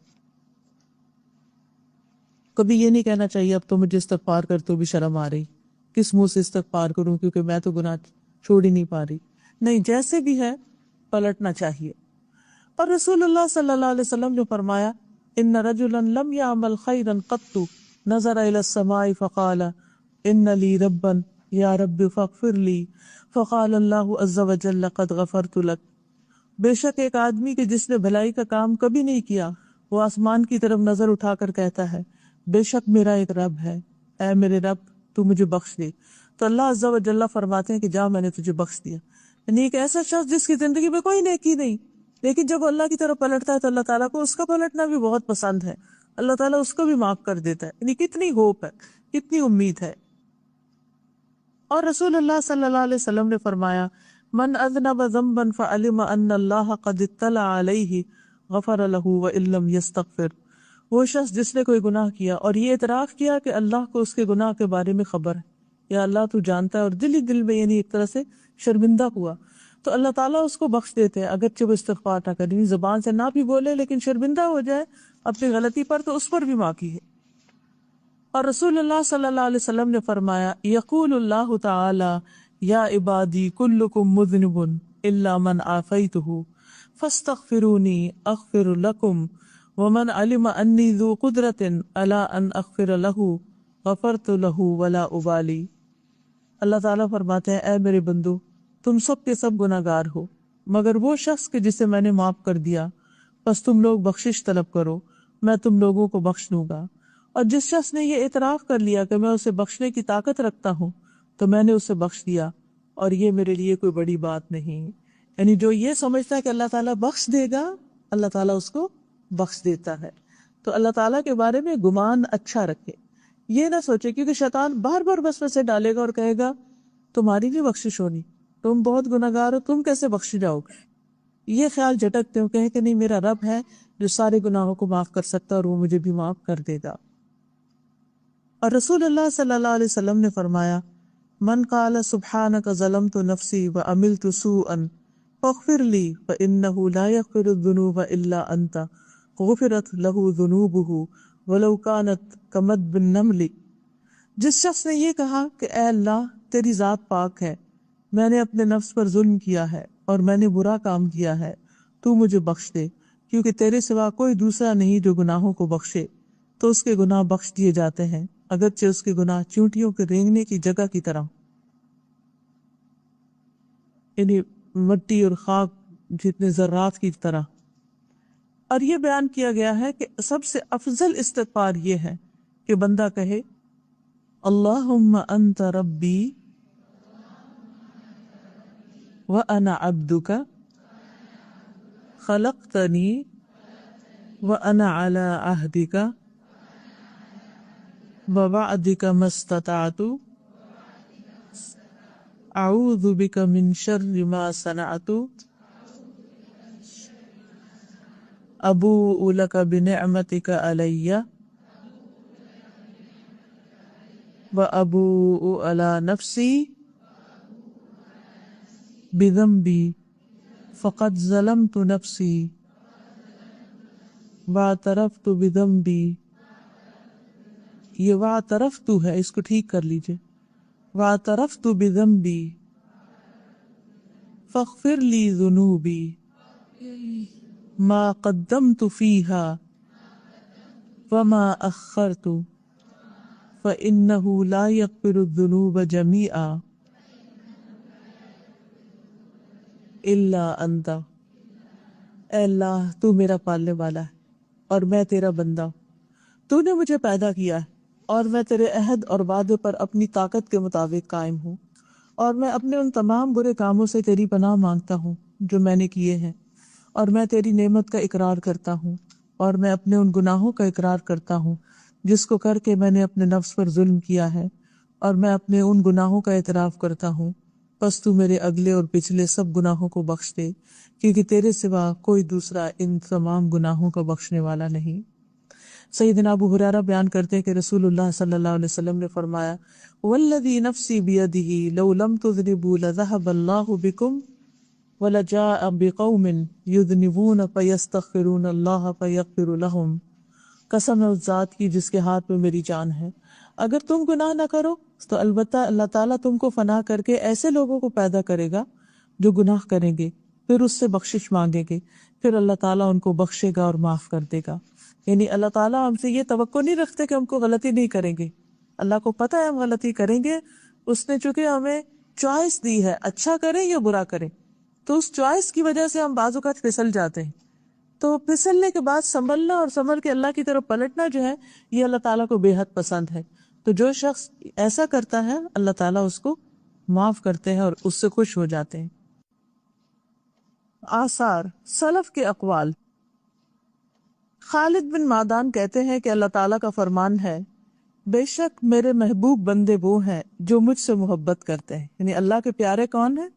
کبھی یہ نہیں کہنا چاہیے اب تو مجھے استغفار کر تو بھی شرم آ رہی، کس منہ سے استغفار کروں کیونکہ میں تو گناہ چھوڑ ہی نہیں پا رہی. نہیں، جیسے بھی ہے پلٹنا چاہیے. اور رسول اللہ صلی اللہ علیہ وسلم نے فرمایا ان رجلا لم يعمل خيرا قط نظر الى السماء فقال ان لي ربا یا رب فاغفر لی فقال اللہ عز وجل قد غفرت لک. بے شک ایک آدمی کہ جس نے بھلائی کا کام کبھی نہیں کیا، وہ آسمان کی طرف نظر اٹھا کر کہتا ہے بے شک میرا ایک رب ہے، اے میرے رب تو مجھے بخش دے. تو اللہ عز وجل فرماتے ہیں کہ جا میں نے تجھے بخش دیا. یعنی ایک ایسا شخص جس کی زندگی میں کوئی نیکی نہیں، لیکن جب اللہ کی طرف پلٹتا ہے تو اللہ تعالیٰ کو اس کا پلٹنا بھی بہت پسند ہے، اللہ تعالیٰ اس کو بھی معاف کر دیتا ہے. یعنی کتنی ہوپ ہے، کتنی امید ہے. اور رسول اللہ صلی اللہ علیہ وسلم نے فرمایا من اذنب ذنبا فعلم ان اللہ قد اطلع علیہ غفر له وان لم یستغفر. وہ شخص جس نے کوئی گناہ کیا اور یہ اعتراف کیا کہ اللہ کو اس کے گناہ کے بارے میں خبر ہے، یا اللہ تو جانتا ہے، اور دل ہی دل میں یعنی ایک طرح سے شرمندہ ہوا، تو اللہ تعالیٰ اس کو بخش دیتے ہیں اگرچہ وہ استغفار نہ کرے، زبان سے نہ بھی بولے لیکن شرمندہ ہو جائے اپنی غلطی پر تو اس پر بھی معافی ہے. اور رسول اللہ صلی اللہ علیہ وسلم نے فرمایا یقول اللہ تعالی یا عبادی کلکم مذنب الا من عافیتہ فاستغفرونی اغفر لکم ومن علم انی ذو قدرۃ علی ان اغفر لہ غفرت لہ ولا ابالی. اللہ تعالیٰ فرماتے ہیں اے میرے بندو تم سب کے سب گناہ گار ہو مگر وہ شخص کہ جسے میں نے معاف کر دیا، بس تم لوگ بخشش طلب کرو، میں تم لوگوں کو بخش دوں گا. اور جس شخص نے یہ اعتراف کر لیا کہ میں اسے بخشنے کی طاقت رکھتا ہوں تو میں نے اسے بخش دیا، اور یہ میرے لیے کوئی بڑی بات نہیں. یعنی جو یہ سمجھتا ہے کہ اللہ تعالیٰ بخش دے گا، اللہ تعالیٰ اس کو بخش دیتا ہے. تو اللہ تعالیٰ کے بارے میں گمان اچھا رکھے، یہ نہ سوچے، کیونکہ شیطان بار بار وسوسے ڈالے گا اور کہے گا تمہاری بھی بخشش ہونی، تم بہت گناہگار ہو، تم کیسے بخشی جاؤ گے. یہ خیال جھٹکتے ہو، کہیں کہ نہیں، میرا رب ہے جو سارے گناہوں کو معاف کر سکتا ہے اور وہ مجھے بھی معاف کر دے گا. اور رسول اللہ صلی اللہ علیہ وسلم نے فرمایا من قال سبحانک ظلمت نفسی وعملت سوءا فاغفر لی فإنہ لا یغفر الذنوب الا انت غفرت لہ ذنوبہ ولو کانت کمد النمل. جس شخص نے یہ کہا کہ اے اللہ تیری ذات پاک ہے، میں نے اپنے نفس پر ظلم کیا ہے اور میں نے برا کام کیا ہے، تو مجھے بخش دے، کیونکہ تیرے سوا کوئی دوسرا نہیں جو گناہوں کو بخشے، تو اس کے گناہ بخش دیے جاتے ہیں، اگرچہ اس کے گناہ چیونٹیوں کے رینگنے کی جگہ کی طرح، یعنی مٹی اور خاک جتنے ذرات کی طرح. اور یہ بیان کیا گیا ہے کہ سب سے افضل استغفار یہ ہے کہ بندہ کہے اللہم انت ربی وانا عبدک خلقتنی وانا علی عہدک ووعدک ما استطعت اعوذ بک من شر ما صنعت ابوء لک بنعمتک علی وابوء علی نفسی بذنبی فقد ظلمت نفسی واعترفت بذنبی. یہ واعترفت ہے، اس کو ٹھیک کر لیجئے، واعترفت بذنبی فاغفر لی ذنوبی ما قدمت فیہا وما اخرت فإنہ لا یغفر الذنوب جمیعا الا انت. اے اللہ تو میرا پالنے والا ہے اور میں تیرا بندہ، تو نے مجھے پیدا کیا ہے اور میں تیرے عہد اور وعدے پر اپنی طاقت کے مطابق قائم ہوں، اور میں اپنے ان تمام برے کاموں سے تیری پناہ مانگتا ہوں جو میں نے کیے ہیں، اور میں تیری نعمت کا اقرار کرتا ہوں، اور میں اپنے ان گناہوں کا اقرار کرتا ہوں جس کو کر کے میں نے اپنے نفس پر ظلم کیا ہے، اور میں اپنے ان گناہوں کا اعتراف کرتا ہوں. پس تو میرے اگلے اور پچھلے سب گناہوں کو بخش دے، کیونکہ تیرے سوا کوئی دوسرا ان تمام گناہوں کا بخشنے والا نہیں. سیدنا ابو ہریرہ بیان کرتے ہیں کہ رسول اللہ صلی اللہ علیہ وسلم نے فرمایا والذی نفسی بیدہ لو لم تذنبوا لذهب اللہ بکم ولجاء بقوم یذنبون فیستغفرون اللہ فیغفر لهم. قسم ہے اس ذات کی جس کے ہاتھ میں میری جان ہے، اگر تم گناہ نہ کرو تو البتہ اللہ تعالیٰ تم کو فنا کر کے ایسے لوگوں کو پیدا کرے گا جو گناہ کریں گے، پھر اس سے بخشش مانگیں گے، پھر اللہ تعالیٰ ان کو بخشے گا اور معاف کر دے گا. یعنی اللہ تعالیٰ ہم سے یہ توقع نہیں رکھتے کہ ہم کو غلطی نہیں کریں گے، اللہ کو پتہ ہے ہم غلطی کریں گے. اس نے چونکہ ہمیں چوائس دی ہے، اچھا کریں یا برا کریں، تو اس چوائس کی وجہ سے ہم بعض اوقات پھسل جاتے ہیں. تو پھسلنے کے بعد سنبھلنا اور سنبھل کے اللہ کی طرف پلٹنا جو ہے یہ اللہ تعالیٰ کو بے حد پسند ہے. تو جو شخص ایسا کرتا ہے اللہ تعالیٰ اس کو معاف کرتے ہیں اور اس سے خوش ہو جاتے ہیں. آثار سلف کے اقوال. خالد بن معدان کہتے ہیں کہ اللہ تعالیٰ کا فرمان ہے بے شک میرے محبوب بندے وہ ہیں جو مجھ سے محبت کرتے ہیں. یعنی اللہ کے پیارے کون ہیں؟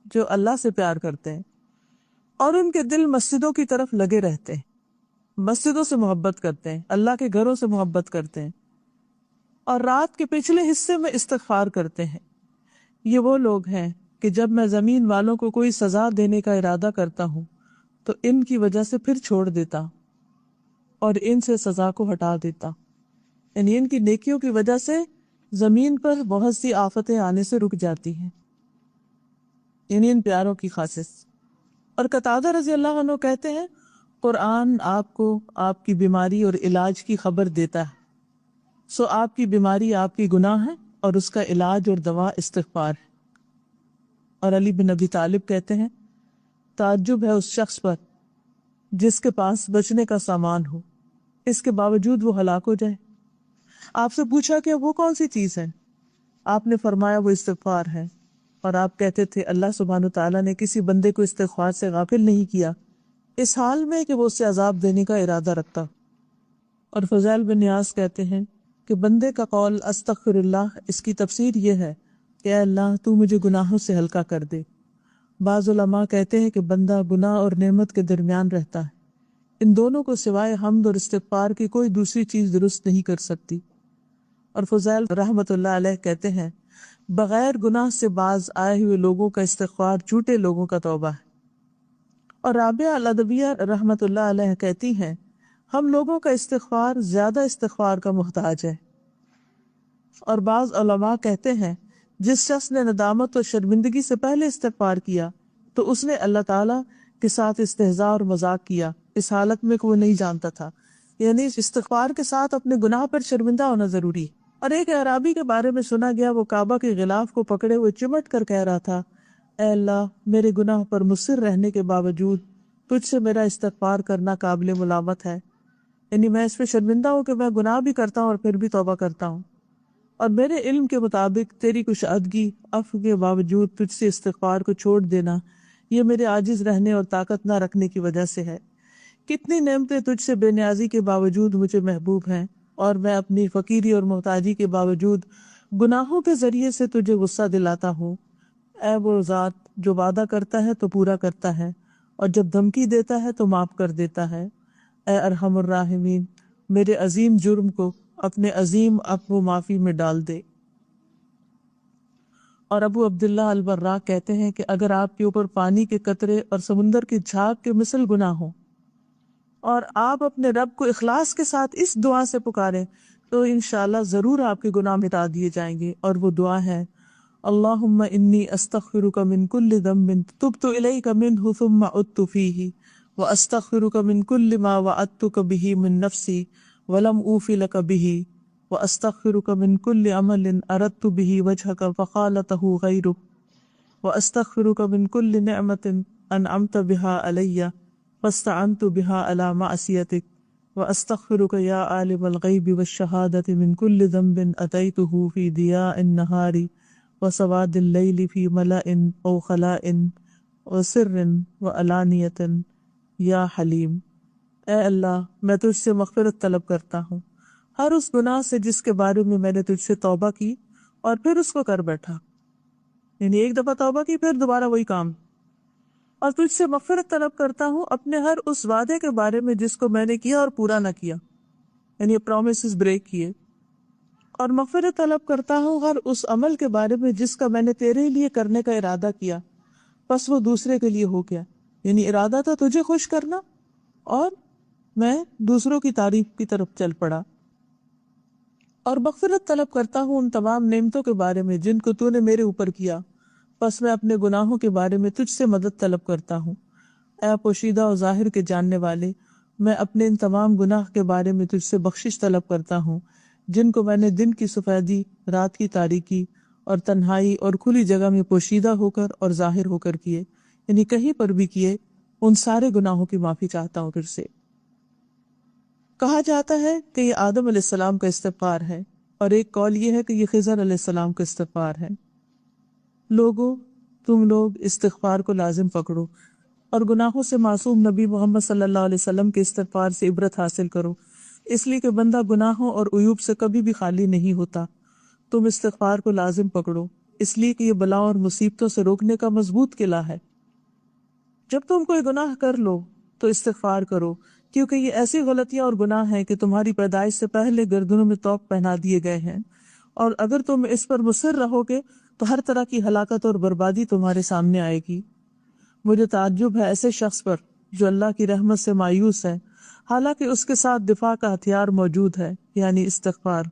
جو اللہ سے پیار کرتے ہیں اور ان کے دل مسجدوں کی طرف لگے رہتے ہیں، مسجدوں سے محبت کرتے ہیں، اللہ کے گھروں سے محبت کرتے ہیں اور رات کے پچھلے حصے میں استغفار کرتے ہیں. یہ وہ لوگ ہیں کہ جب میں زمین والوں کو کوئی سزا دینے کا ارادہ کرتا ہوں تو ان کی وجہ سے پھر چھوڑ دیتا اور ان سے سزا کو ہٹا دیتا. یعنی ان کی نیکیوں کی وجہ سے زمین پر بہت سی آفتیں آنے سے رک جاتی ہیں، یعنی ان پیاروں کی خاصیت. اور قتادہ رضی اللہ عنہ کہتے ہیں قرآن آپ کو آپ کی بیماری اور علاج کی خبر دیتا ہے، سو آپ کی بیماری آپ کی گناہ ہے اور اس کا علاج اور دوا استغفار ہے. اور علی بن ابی طالب کہتے ہیں تعجب ہے اس شخص پر جس کے پاس بچنے کا سامان ہو، اس کے باوجود وہ ہلاک ہو جائے. آپ سے پوچھا کہ وہ کون سی چیز ہے؟ آپ نے فرمایا وہ استغفار ہے. اور آپ کہتے تھے اللہ سبحانہ تعالیٰ نے کسی بندے کو استغفار سے غافل نہیں کیا اس حال میں کہ وہ اسے عذاب دینے کا ارادہ رکھتا۔ اور فضیل بن نیاز کہتے ہیں کہ بندے کا قول استغفر اللہ، اس کی تفسیر یہ ہے کہ اے اللہ تو مجھے گناہوں سے ہلکا کر دے۔ بعض علماء کہتے ہیں کہ بندہ گناہ اور نعمت کے درمیان رہتا ہے، ان دونوں کو سوائے حمد اور استغفار کی کوئی دوسری چیز درست نہیں کر سکتی۔ اور فضیل رحمت اللہ علیہ کہتے ہیں بغیر گناہ سے باز آئے ہوئے لوگوں کا استغفار جھوٹے لوگوں کا توبہ ہے۔ اور رابعہ الادبیہ رحمت اللہ علیہ کہتی ہیں ہم لوگوں کا استغفار زیادہ استغفار کا محتاج ہے۔ اور بعض علماء کہتے ہیں جس شخص نے ندامت اور شرمندگی سے پہلے استغفار کیا تو اس نے اللہ تعالیٰ کے ساتھ استہزاء اور مذاق کیا اس حالت میں کہ وہ نہیں جانتا تھا، یعنی استغفار کے ساتھ اپنے گناہ پر شرمندہ ہونا ضروری ہے۔ اور ایک اعرابی کے بارے میں سنا گیا وہ کعبہ کے غلاف کو پکڑے ہوئے چمٹ کر کہہ رہا تھا اے اللہ میرے گناہ پر مصر رہنے کے باوجود تجھ سے میرا استغفار کرنا قابل ملامت ہے، یعنی میں اس پہ شرمندہ ہوں کہ میں گناہ بھی کرتا ہوں اور پھر بھی توبہ کرتا ہوں، اور میرے علم کے مطابق تیری کشادگی عفو کے باوجود تجھ سے استغفار کو چھوڑ دینا یہ میرے عاجز رہنے اور طاقت نہ رکھنے کی وجہ سے ہے۔ کتنی نعمتیں تجھ سے بے نیازی کے باوجود مجھے محبوب ہیں اور میں اپنی فقیری اور محتاجی کے باوجود گناہوں کے ذریعے سے تجھے غصہ دلاتا ہوں۔ اے وہ ذات جو وعدہ کرتا ہے تو پورا کرتا ہے اور جب دھمکی دیتا ہے تو معاف کر دیتا ہے، اے ارحم الراحمین میرے عظیم جرم کو اپنے عظیم عفو معافی میں ڈال دے۔ اور ابو عبداللہ البراء کہتے ہیں کہ اگر آپ کے اوپر پانی کے قطرے اور سمندر کی جھاگ کے مثل گناہ ہوں اور آپ اپنے رب کو اخلاص کے ساتھ اس دعا سے پکاریں تو انشاءاللہ ضرور آپ کے گناہ مٹا دیے جائیں گے، اور وہ دعا ہے اللہم انی استغفرک من کل ذنب تبت الیک منہ ثم عدت فیہ واستغفرک من کل ما وعدتک بہ من نفسی ولم اوف لک بہ واستغفرک من کل عمل اردت بہ وجہک فخالتہ غیرک واستغفرک من کل نعمت انعمت بہا علی فاستعنت بہا علی معصیتک واستغفرک یا عالم الغیب والشہادۃ من کل ذنب اتیتہ فی ضیاء النہار وسواد اللیل فی ملأ او خلاء وسر وعلانیۃ یا حلیم۔ اے اللہ میں تجھ سے مغفرت طلب کرتا ہوں ہر اس گناہ سے جس کے بارے میں میں نے تجھ سے توبہ کی اور پھر اس کو کر بیٹھا، یعنی ایک دفعہ توبہ کی پھر دوبارہ وہی کام، اور تجھ سے مغفرت طلب کرتا ہوں اپنے ہر اس وعدے کے بارے میں جس کو میں نے کیا اور پورا نہ کیا، یعنی پرومسز بریک کیے، اور مغفرت طلب کرتا ہوں ہر اس عمل کے بارے میں جس کا میں نے تیرے لیے کرنے کا ارادہ کیا بس وہ دوسرے کے لیے ہو گیا، یعنی ارادہ تھا تجھے خوش کرنا اور میں دوسروں کی تعریف کی طرف چل پڑا۔ اور مغفرت طلب کرتا ہوں ان تمام نعمتوں کے بارے میں جن کو تو نے میرے اوپر کیا، بس میں اپنے گناہوں کے بارے میں تجھ سے مدد طلب کرتا ہوں۔ اے پوشیدہ و ظاہر کے جاننے والے، میں اپنے ان تمام گناہ کے بارے میں تجھ سے بخشش طلب کرتا ہوں جن کو میں نے دن کی سفیدی، رات کی تاریکی اور تنہائی اور کھلی جگہ میں پوشیدہ ہو کر اور ظاہر ہو کر کیے، یعنی کہیں پر بھی کیے، ان سارے گناہوں کی معافی چاہتا ہوں تجھ سے۔ کہا جاتا ہے کہ یہ آدم علیہ السلام کا استغفار ہے، اور ایک قول یہ ہے کہ یہ خضر علیہ السلام کا استغفار ہے۔ لوگوں تم لوگ استغفار کو لازم پکڑو اور گناہوں سے معصوم نبی محمد صلی اللہ علیہ وسلم کے استغفار سے عبرت حاصل کرو، اس لیے کہ بندہ گناہوں اور عیوب سے کبھی بھی خالی نہیں ہوتا۔ تم استغفار کو لازم پکڑو اس لیے کہ یہ بلاؤں اور مصیبتوں سے روکنے کا مضبوط قلعہ ہے۔ جب تم کوئی گناہ کر لو تو استغفار کرو، کیونکہ یہ ایسی غلطیاں اور گناہ ہیں کہ تمہاری پیدائش سے پہلے گردنوں میں طوق پہنا دیے گئے ہیں، اور اگر تم اس پر مصر رہو گے تو ہر طرح کی ہلاکت اور بربادی تمہارے سامنے آئے گی۔ مجھے تعجب ہے ایسے شخص پر جو اللہ کی رحمت سے مایوس ہے حالانکہ اس کے ساتھ دفاع کا ہتھیار موجود ہے، یعنی استغفار۔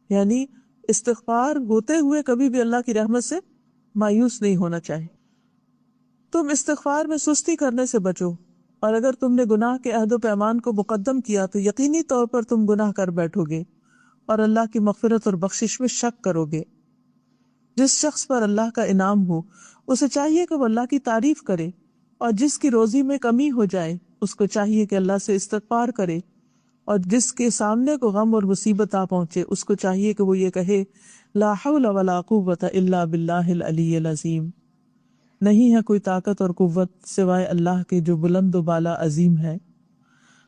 یعنی استغفار ہوتے ہوئے کبھی بھی اللہ کی رحمت سے مایوس نہیں ہونا چاہیے۔ تم استغفار میں سستی کرنے سے بچو، اور اگر تم نے گناہ کے عہد و پیمان کو مقدم کیا تو یقینی طور پر تم گناہ کر بیٹھو گے اور اللہ کی مغفرت اور بخشش میں شک کرو گے۔ جس شخص پر اللہ کا انعام ہو اسے چاہیے کہ وہ اللہ کی تعریف کرے، اور جس کی روزی میں کمی ہو جائے اس کو چاہیے کہ اللہ سے استغفار کرے اور جس کے سامنے کو غم اور مصیبت آ پہنچے اس کو چاہیے کہ وہ یہ کہے لا حول ولا قوت الا باللہ العلی العظیم، نہیں ہے کوئی طاقت اور قوت سوائے اللہ کے جو بلند و بالا عظیم ہے۔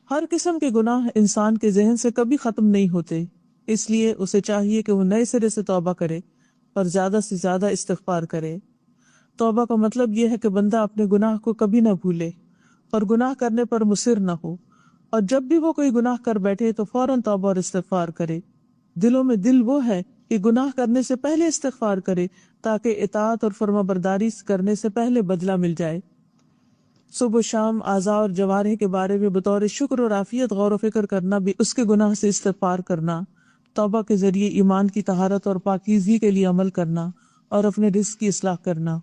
ہر قسم کے گناہ انسان کے ذہن سے کبھی ختم نہیں ہوتے، اس لیے اسے چاہیے کہ وہ نئے سرے سے توبہ کرے اور زیادہ سے زیادہ استغفار کرے۔ توبہ کا مطلب یہ ہے کہ بندہ اپنے گناہ کو کبھی نہ بھولے اور گناہ کرنے پر مصر نہ ہو، اور جب بھی وہ کوئی گناہ کر بیٹھے تو فوراً توبہ اور استغفار کرے۔ دلوں میں دل وہ ہے کہ گناہ کرنے سے پہلے استغفار کرے تاکہ اطاعت اور فرما برداری کرنے سے پہلے بدلہ مل جائے۔ صبح و شام اعضاء اور جوارح کے بارے میں بطور شکر اور عافیت غور و فکر کرنا بھی اس کے گناہ سے استغفار کرنا، توبہ کے ذریعے ایمان کی طہارت اور پاکیزگی کے لیے عمل کرنا اور اپنے رزق کی اصلاح کرنا۔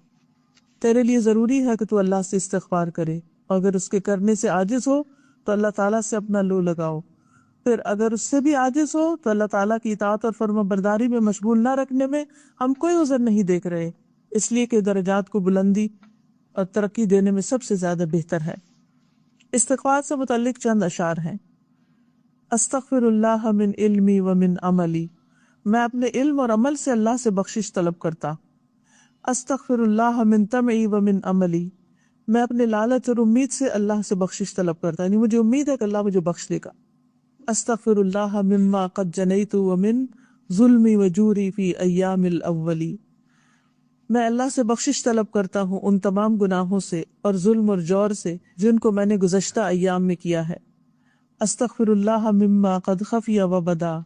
تیرے لیے ضروری ہے کہ تو اللہ سے استغفار کرے، اور اگر اس کے کرنے سے عاجز ہو تو اللہ تعالیٰ سے اپنا لو لگاؤ، پھر اگر اس سے بھی عاجز ہو تو اللہ تعالیٰ کی اطاعت اور فرما برداری میں مشغول نہ رکھنے میں ہم کوئی عذر نہیں دیکھ رہے، اس لیے کہ درجات کو بلندی اور ترقی دینے میں سب سے زیادہ بہتر ہے۔ استغفار سے متعلق چند اشعار ہیں۔ استغفر اللہ من علمی ومن عملی، میں اپنے علم اور عمل سے اللہ سے بخشش طلب کرتا۔ استغفر اللہ من طمعی ومن عملی، میں اپنے لالچ اور امید سے اللہ سے بخشش طلب کرتا، یعنی مجھے امید ہے کہ اللہ مجھے بخش دے گا۔ استغفر اللہ مما قد جنیت ومن ظلمی وجوری فی ایام الاولی، میں اللہ سے بخشش طلب کرتا ہوں ان تمام گناہوں سے اور ظلم اور جور سے جن کو میں نے گزشتہ ایام میں کیا ہے۔ استغفر اللہ مما قد خفی وبدا،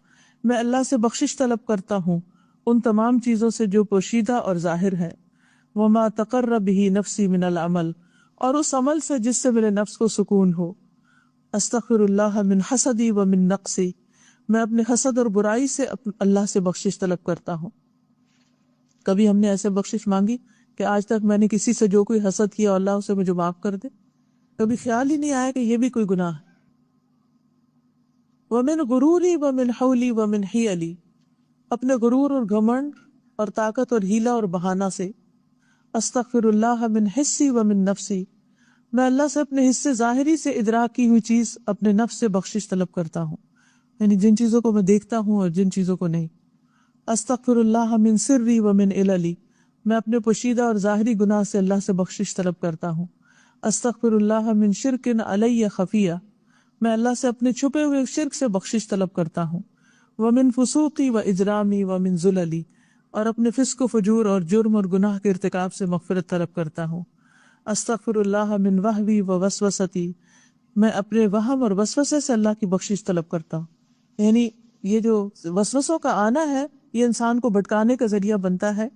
میں اللہ سے بخشش طلب کرتا ہوں ان تمام چیزوں سے جو پوشیدہ اور ظاہر ہے۔ وما تقر به نفسی من العمل، اور اس عمل سے جس سے میرے نفس کو سکون ہو۔ استغفر اللہ من حسدی ومن نقصی، میں اپنے حسد اور برائی سے اللہ سے بخشش طلب کرتا ہوں۔ کبھی ہم نے ایسے بخشش مانگی کہ آج تک میں نے کسی سے جو کوئی حسد کیا اللہ اسے مجھے معاف کر دے؟ کبھی خیال ہی نہیں آیا کہ یہ بھی کوئی گناہ ہے۔ ومن غروری ومن حولی ومن حیلی، اپنے غرور اور گھمنڈ اور طاقت اور ہیلا اور بہانہ سے۔ استغفر اللہ من حسی ومن نفسی، میں اللہ سے اپنے حصے ظاہری سے ادراک کی ہوئی چیز اپنے نفس سے بخشش طلب کرتا ہوں، یعنی جن چیزوں کو میں دیکھتا ہوں اور جن چیزوں کو نہیں۔ استغفر اللہ من سری ومن عللی، میں اپنے پوشیدہ اور ظاہری گناہ سے اللہ سے بخشش طلب کرتا ہوں۔ استغفر اللہ من شرک علی خفیہ، میں اللہ سے اپنے چھپے ہوئے شرک سے بخشش طلب کرتا ہوں۔ ومن فسوقی و اجرامی ومن ذللی، اور اپنے فسق و فجور اور جرم اور گناہ کے ارتکاب سے مغفرت طلب کرتا ہوں۔ استغفر اللہ من وہوی و وسوستی، میں اپنے وہم اور وسوسے سے اللہ کی بخشش طلب کرتا ہوں، یعنی یہ جو وسوسوں کا آنا ہے یہ انسان کو بھٹکانے کا ذریعہ بنتا ہے،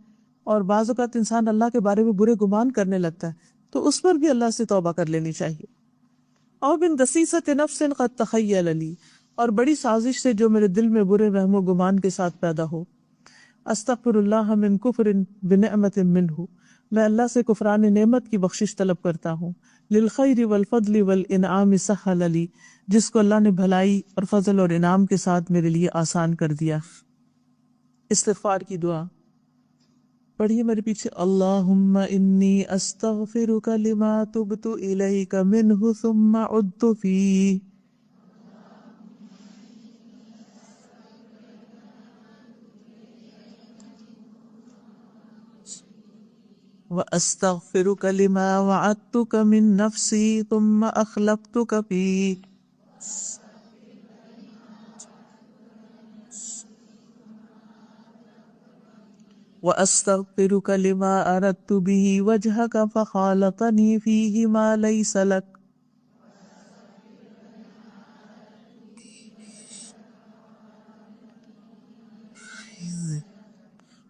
اور بعض اوقات انسان اللہ کے بارے میں برے گمان کرنے لگتا ہے، تو اس پر بھی اللہ سے توبہ کر لینی چاہیے۔ اور من دسیسۃ نفس قد تخیل لی، اور بڑی سازش سے جو میرے دل میں برے وہم و گمان کے ساتھ پیدا ہو۔ استغفر اللہ من کفر بنعمت منہ، میں اللہ سے کفران نعمت کی بخشش طلب کرتا ہوں۔ للخیر والفضل والانعام سہل لی، جس کو اللہ نے بھلائی اور فضل اور انعام کے ساتھ میرے لیے آسان کر دیا۔ استغفار کی دعا پڑھیے میرے پیچھے۔ اللہم انی استغفرک لما تبت الیک منہ ثم عدت فیہ، وَأَسْتَغْفِرُكَ لِمَا وَعَدتُّكَ مِن نَفْسِي ثُمَّ أَخْلَفْتُكَ فِيهِ، وَأَسْتَغْفِرُكَ لِمَا أَرَدتُّ بِهِ وَجْهَكَ فَخَالَطَنِي فِيهِ مَا لَيْسَ لَكَ،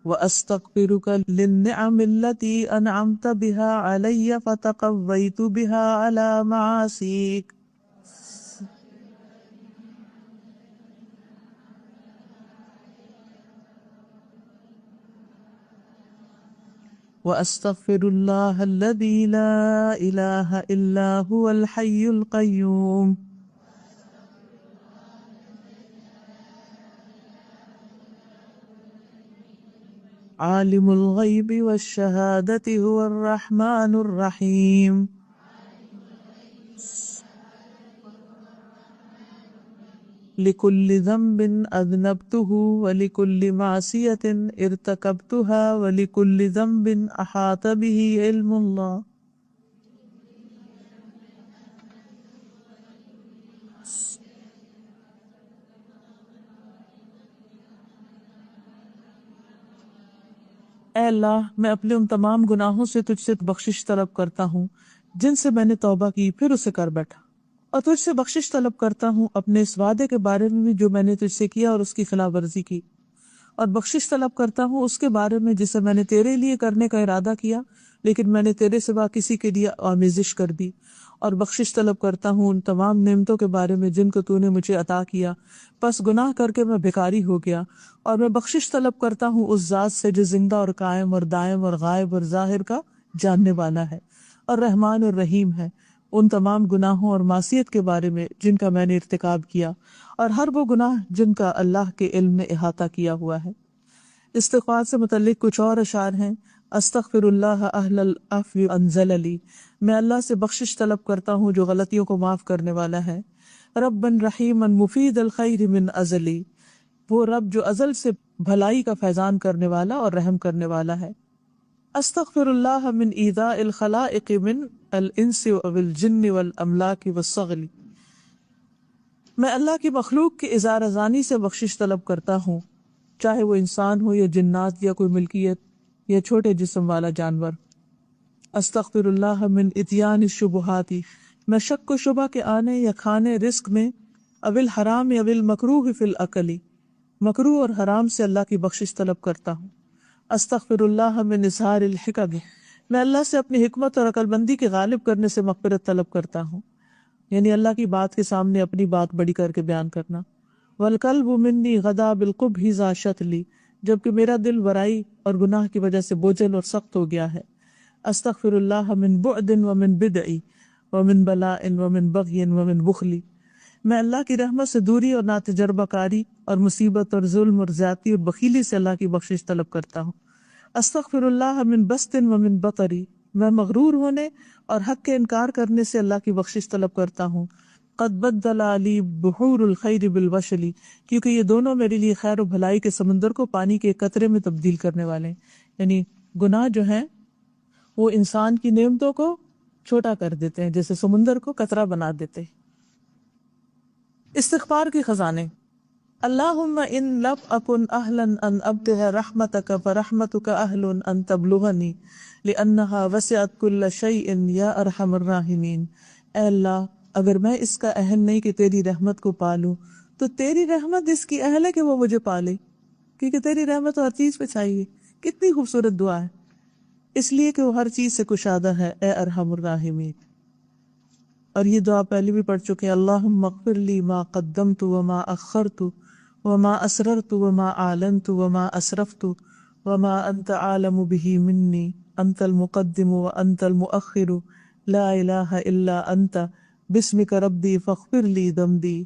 وَأَسْتَغْفِرُكَ لِلنِّعَمِ الَّتِي أَنْعَمْتَ بِهَا عَلَيَّ فَتَقَوَّيْتُ بِهَا عَلَى مَعَاصِيكَ، وَأَسْتَغْفِرُ اللَّهَ الَّذِي لَا إِلَهَ إِلَّا هُوَ الْحَيُّ الْقَيُّومُ، عالم الغیب والشہادۃ هو الرحمن الرحیم۔ لِكُلِّ ذنب أذنبته وَلِكُلِّ معصية ارتكبتها وَلِكُلِّ ذنب أحاط به علم الله۔ اے اللہ، میں اپنے ان تمام گناہوں سے تجھ سے بخشش طلب کرتا ہوں جن سے میں نے توبہ کی پھر اسے کر بیٹھا، اور تجھ سے بخشش طلب کرتا ہوں اپنے اس وعدے کے بارے میں بھی جو میں نے تجھ سے کیا اور اس کی خلاف ورزی کی، اور بخشش طلب کرتا ہوں اس کے بارے میں جسے میں نے تیرے لیے کرنے کا ارادہ کیا لیکن میں نے تیرے سوا کسی کے لیے آمیزش کر دی، اور بخشش طلب کرتا ہوں ان تمام نعمتوں کے بارے میں جن کو تو نے مجھے عطا کیا، پس گناہ کر کے میں بھکاری ہو گیا، اور میں بخشش طلب کرتا ہوں اس ذات سے جو زندہ اور قائم اور دائم اور غائب اور ظاہر کا جاننے والا ہے اور رحمان اور رحیم ہے، ان تمام گناہوں اور معصیت کے بارے میں جن کا میں نے ارتکاب کیا اور ہر وہ گناہ جن کا اللہ کے علم نے احاطہ کیا ہوا ہے۔ استغفار سے متعلق کچھ اور اشعار ہیں۔ استغفر اللہ اہل العفو انزل لی، میں اللہ سے بخشش طلب کرتا ہوں جو غلطیوں کو معاف کرنے والا ہے۔ ربا رحیما مفید الخیر من ازلی، وہ رب جو ازل سے بھلائی کا فیضان کرنے والا اور رحم کرنے والا ہے۔ استغفر اللہ من ایذاء الخلائق من الانس والجن والاملاک والصغل، میں اللہ کی مخلوق کی اظہار ازانی سے بخشش طلب کرتا ہوں، چاہے وہ انسان ہو یا جنات یا کوئی ملکیت یا چھوٹے جسم والا جانور۔ استغفر اللہ من اتیان الشبہات، میں شک و شبہ کے آنے یا کھانے رزق میں، اول حرام یا اول مکروہ فی الاکل، مکروہ اور حرام سے اللہ کی بخشش طلب کرتا ہوں۔ استغفر اللہ من اظہار الحکم، میں اللہ سے اپنی حکمت اور عقل بندی کے غالب کرنے سے مغفرت طلب کرتا ہوں، یعنی اللہ کی بات کے سامنے اپنی بات بڑی کر کے بیان کرنا۔ والقلب منی غدا بالقبح ذا شتلی، جبکہ میرا دل برائی اور گناہ کی وجہ سے بوجھل اور سخت ہو گیا ہے۔ استغفر اللہ من بعد ومن بدع ومن بلاء ومن بغی ومن بخل، میں اللہ کی رحمت سے دوری اور ناتجربہ کاری اور مصیبت اور ظلم اور زیادتی اور بخیلی سے اللہ کی بخشش طلب کرتا ہوں۔ استغفر اللہ من بسط ومن بطری، میں مغرور ہونے اور حق کے انکار کرنے سے اللہ کی بخشش طلب کرتا ہوں۔ قد بدل علی بحور الخیر بالوشلی، کیونکہ یہ دونوں میرے لیے خیر و بھلائی کے سمندر کو پانی کے ایک قطرے میں تبدیل کرنے والے ہیں، یعنی گناہ جو ہیں وہ انسان کی نعمتوں کو چھوٹا کر دیتے ہیں، جیسے سمندر کو قطرہ بنا دیتے ہیں۔ استغفار کے خزانے۔ اللہم ان لم اکن اہلا ان ابتغ رحمتک فرحمتک اہل ان تبلغنی لانہا وسعت کل شیء یا ارحم الراحمین، اے اللہ اگر میں اس کا اہل نہیں کہ تیری رحمت کو پالوں تو تیری رحمت اس کی اہل ہے کہ وہ مجھے پالے، کیونکہ تیری رحمت ہر چیز پہ چاہیے۔ کتنی خوبصورت دعا ہے، اس لیے کہ وہ ہر چیز سے کشادہ ہے، اے ارحم الراحمین۔ اور یہ دعا پہلے بھی پڑھ چکے ہیں، اللہم اغفر لی ما قدمت وما اخرت وما اسررت وما اعلنت وما اسرفت وما انت عالم به منی، انت المقدم وانت المؤخر لا الہ الا انت بسمک ربی فاغفر لی ذنبی،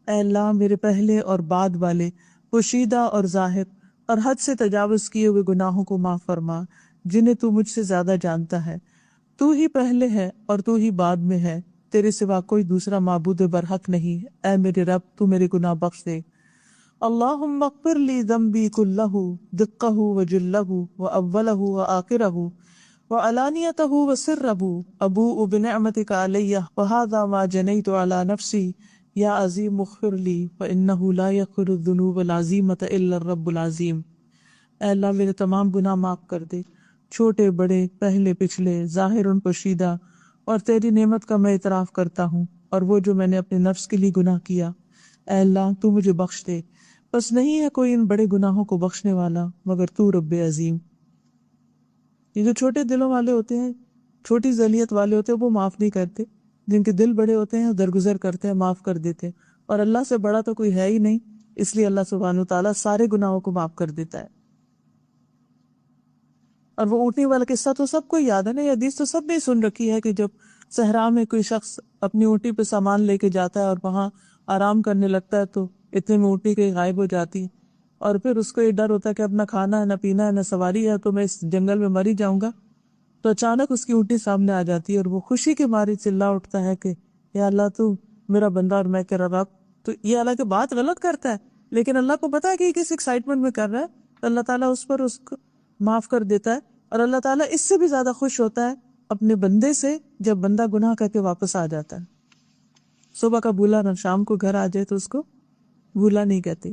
اے اللہ میرے پہلے اور بعد والے پوشیدہ اور ظاہر اور حد سے تجاوز کیے ہوئے گناہوں کو معاف فرما جنہیں تو مجھ سے زیادہ جانتا ہے، تو ہی پہلے ہے اور تو ہی بعد میں ہے، تیرے سوا کوئی دوسرا معبود برحق نہیں، اے میرے رب تو میرے گناہ بخش دے۔ اللہم اغفر لی ذنبی کلہ دقہ وجلہ واولہ وآخرہ وعلانیتہ وسرہ، ابوء بنعمتک علی وہذا ما جنیت علی نفسی، یا عظیم اغفر لی فانہ لا یغفر الذنوب العظیمۃ الا الرب العظیم، اے اللہ میرے تمام گناہ معاف کر دے، چھوٹے بڑے، پہلے پچھلے، ظاہر اور پوشیدہ، اور تیری نعمت کا میں اعتراف کرتا ہوں، اور وہ جو میں نے اپنے نفس کے لیے گناہ کیا، اے اللہ تو مجھے بخش دے، بس نہیں ہے کوئی ان بڑے گناہوں کو بخشنے والا مگر تو رب عظیم۔ یہ جو چھوٹے دلوں والے ہوتے ہیں، چھوٹی ذلیت والے ہوتے ہیں، وہ معاف نہیں کرتے، جن کے دل بڑے ہوتے ہیں درگزر کرتے ہیں، معاف کر دیتے ہیں، اور اللہ سے بڑا تو کوئی ہے ہی نہیں، اس لیے اللہ سبحانہ وتعالیٰ سارے گناہوں کو معاف کر دیتا ہے۔ اور وہ اونٹنی والا قصہ تو سب کو یاد ہے نا، یہ حدیث تو سب نے سن رکھی ہے کہ جب صحرا میں کوئی شخص اپنی اونٹی پہ سامان لے کے جاتا ہے اور وہاں آرام کرنے لگتا ہے تو اتنے میں اونٹی کہیں غائب ہو جاتی، اور پھر اس کو یہ ڈر ہوتا ہے کہ اب نہ کھانا ہے نہ پینا ہے نہ سواری ہے، تو میں اس جنگل میں مر ہی جاؤں گا، تو اچانک اس کی اونٹی سامنے آ جاتی ہے اور وہ خوشی کے ماری چلا اٹھتا ہے کہ یا اللہ تو میرا بندہ اور میں تیرا رب، تو یہ حالانکہ بات غلط کرتا ہے، لیکن اللہ کو پتا ہے کہ یہ کس ایکسائٹمنٹ میں کر رہا ہے، تو اللہ تعالیٰ اس پر اس کو معاف کر دیتا ہے. اور اللہ تعالیٰ اس سے بھی زیادہ خوش ہوتا ہے اپنے بندے سے جب بندہ گناہ کر کے واپس آ جاتا ہے. صبح کا بھولا نہ شام کو گھر آ جائے تو اس کو بھولا نہیں کہتے.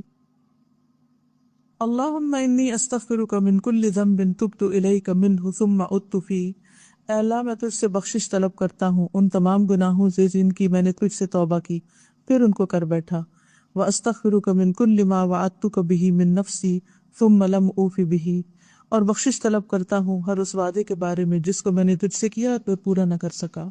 اللہم انی استغفرک من کل ذنب تبت الیک منہ ثم عدت فیہ. اے اللہ میں تجھ سے بخشش طلب کرتا ہوں ان تمام گناہوں سے جن کی میں نے تجھ سے توبہ کی پھر ان کو کر بیٹھا. واستغفرک من کل ما وعدتک بہ من نفسی ثم لم اوف بہ. اور بخشش طلب کرتا ہوں ہر اس وعدے کے بارے میں جس کو میں نے تجھ سے کیا تو پورا نہ کر سکا.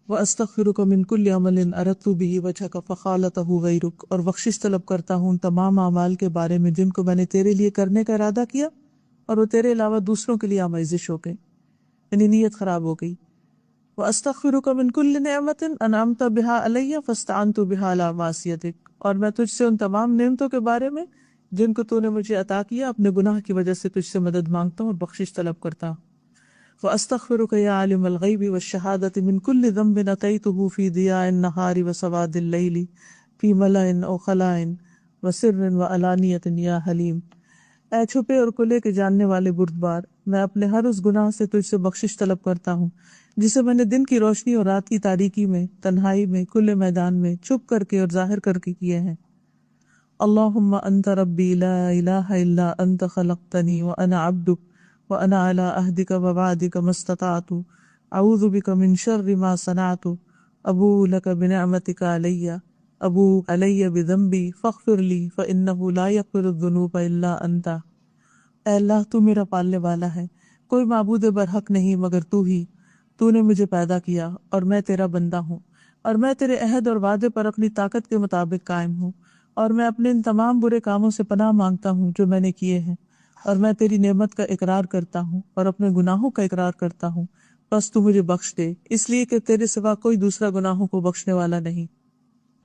وَأَسْتَغْفِرُكَ مِنْ كُلِّ عَمَلٍ أَرَدْتُ بِهِ وَجْهَكَ فَخَالَطَهُ غَيْرُكَ. اور بخشش طلب کرتا ہوں تمام اعمال کے بارے میں جن کو میں نے تیرے لیے کرنے کا ارادہ کیا اور وہ تیرے علاوہ دوسروں کے لیے آمیزش ہو گئی، یعنی نیت خراب ہو گئی. وَأَسْتَغْفِرُكَ مِنْ كُلِّ نِعْمَةٍ أَنْعَمْتَ بِهَا عَلَيَّ فَاسْتَعَنْتُ بِهَا عَلَى مَعْصِيَتِكَ. اور میں تجھ سے ان تمام نعمتوں کے بارے میں جن کو تو نے مجھے عطا کیا اپنے گناہ کی وجہ سے تجھ سے مدد مانگتا ہوں اور بخشش طلب کرتا ہوں. وَأَسْتَغْفِرُكَ يَا عَالِمَ الْغَيْبِ وَالشَّهَادَةِ مِنْ كُلِّ ذَنْبٍ أَتَيْتُهُ فِي ضِيَاءِ النَّهَارِ وَسَوَادِ اللَّيْلِ فِي مَلَأٍ أَوْ خَلَاءٍ وَسِرٍّ وَعَلَانِيَةٍ يَا حَلِيمُ. اے چھپے اور کھلے کے جاننے والے بردبار، میں اپنے ہر اس گناہ سے تجھ سے بخشش طلب کرتا ہوں جسے میں نے دن کی روشنی اور رات کی تاریکی میں، تنہائی میں، کھلے میدان میں، چھپ کر کے اور ظاہر کر کے کیے ہیں. اللہم انت ربی لا الہ الا انت خلقتنی وانا عبدک وَأَنَا عَلَىٰ عَهْدِكَ وَوَعْدِكَ مَا اسْتَطَعْتُ أَعُوذُ بِكَ مِنْ شَرِّ مَا صَنَعْتُ أَبُوءُ لَكَ بِنِعْمَتِكَ عَلَيَّ أَبُوءُ عَلَيَّ بِذَنبِي فَاغْفِرْ لِي فَإِنَّهُ لَا يَغْفِرُ الذُّنُوبَ إِلَّا أَنْتَ. اے اللہ تو میرا پالنے والا ہے، کوئی معبود برحق نہیں مگر تو ہی. تو نے مجھے پیدا کیا اور میں تیرا بندہ ہوں، اور میں تیرے عہد اور وعدے پر اپنی طاقت کے مطابق قائم ہوں، اور میں اپنے ان تمام برے کاموں سے پناہ مانگتا ہوں جو میں نے کیے ہیں، اور میں تیری نعمت کا اقرار کرتا ہوں اور اپنے گناہوں کا اقرار کرتا ہوں. بس تو مجھے بخش دے اس لیے کہ تیرے سوا کوئی دوسرا گناہوں کو بخشنے والا نہیں.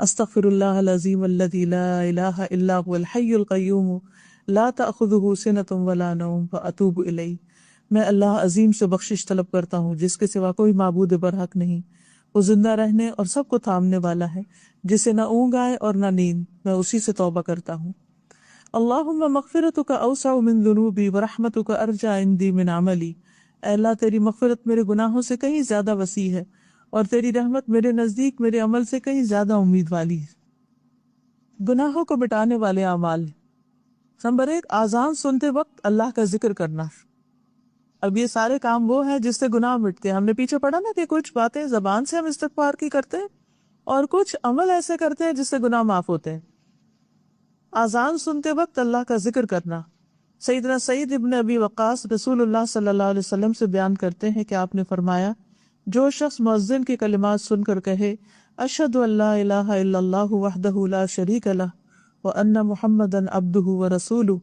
استغفر اللہ العظیم الذی لا الہ الا هو الحی القیوم لا تأخذہ سنۃ ولا نوم فأتوب الیہ. میں اللہ عظیم سے بخشش طلب کرتا ہوں جس کے سوا کوئی معبود برحق نہیں، وہ زندہ رہنے اور سب کو تھامنے والا ہے، جسے نہ اونگ آئے اور نہ نیند، میں اسی سے توبہ کرتا ہوں. اللہم مغفرتک اوسع من ذنوبی ورحمتک ارجع عندی من عملی. اے اللہ تیری مغفرت میرے گناہوں سے کہیں زیادہ وسیع ہے اور تیری رحمت میرے نزدیک میرے عمل سے کہیں زیادہ امید والی ہے. گناہوں کو مٹانے والے اعمال. نمبر 1، آذان سنتے وقت اللہ کا ذکر کرنا. اب یہ سارے کام وہ ہیں جس سے گناہ مٹتے ہیں. ہم نے پیچھے پڑھا نا کہ کچھ باتیں زبان سے ہم استغفار کی کرتے ہیں اور کچھ عمل ایسے کرتے ہیں جس سے گناہ معاف ہوتے ہیں. آذان سنتے وقت اللہ کا ذکر کرنا. سیدنا سعید ابن ابی وقاص رسول اللہ صلی اللہ علیہ وسلم سے بیان کرتے ہیں کہ آپ نے فرمایا، جو شخص مؤذن کے کلمات سن کر کہے اشہد ان لا الہ الا اللہ وحدہ لا شریک لہ وان محمدا عبدہ ورسولہ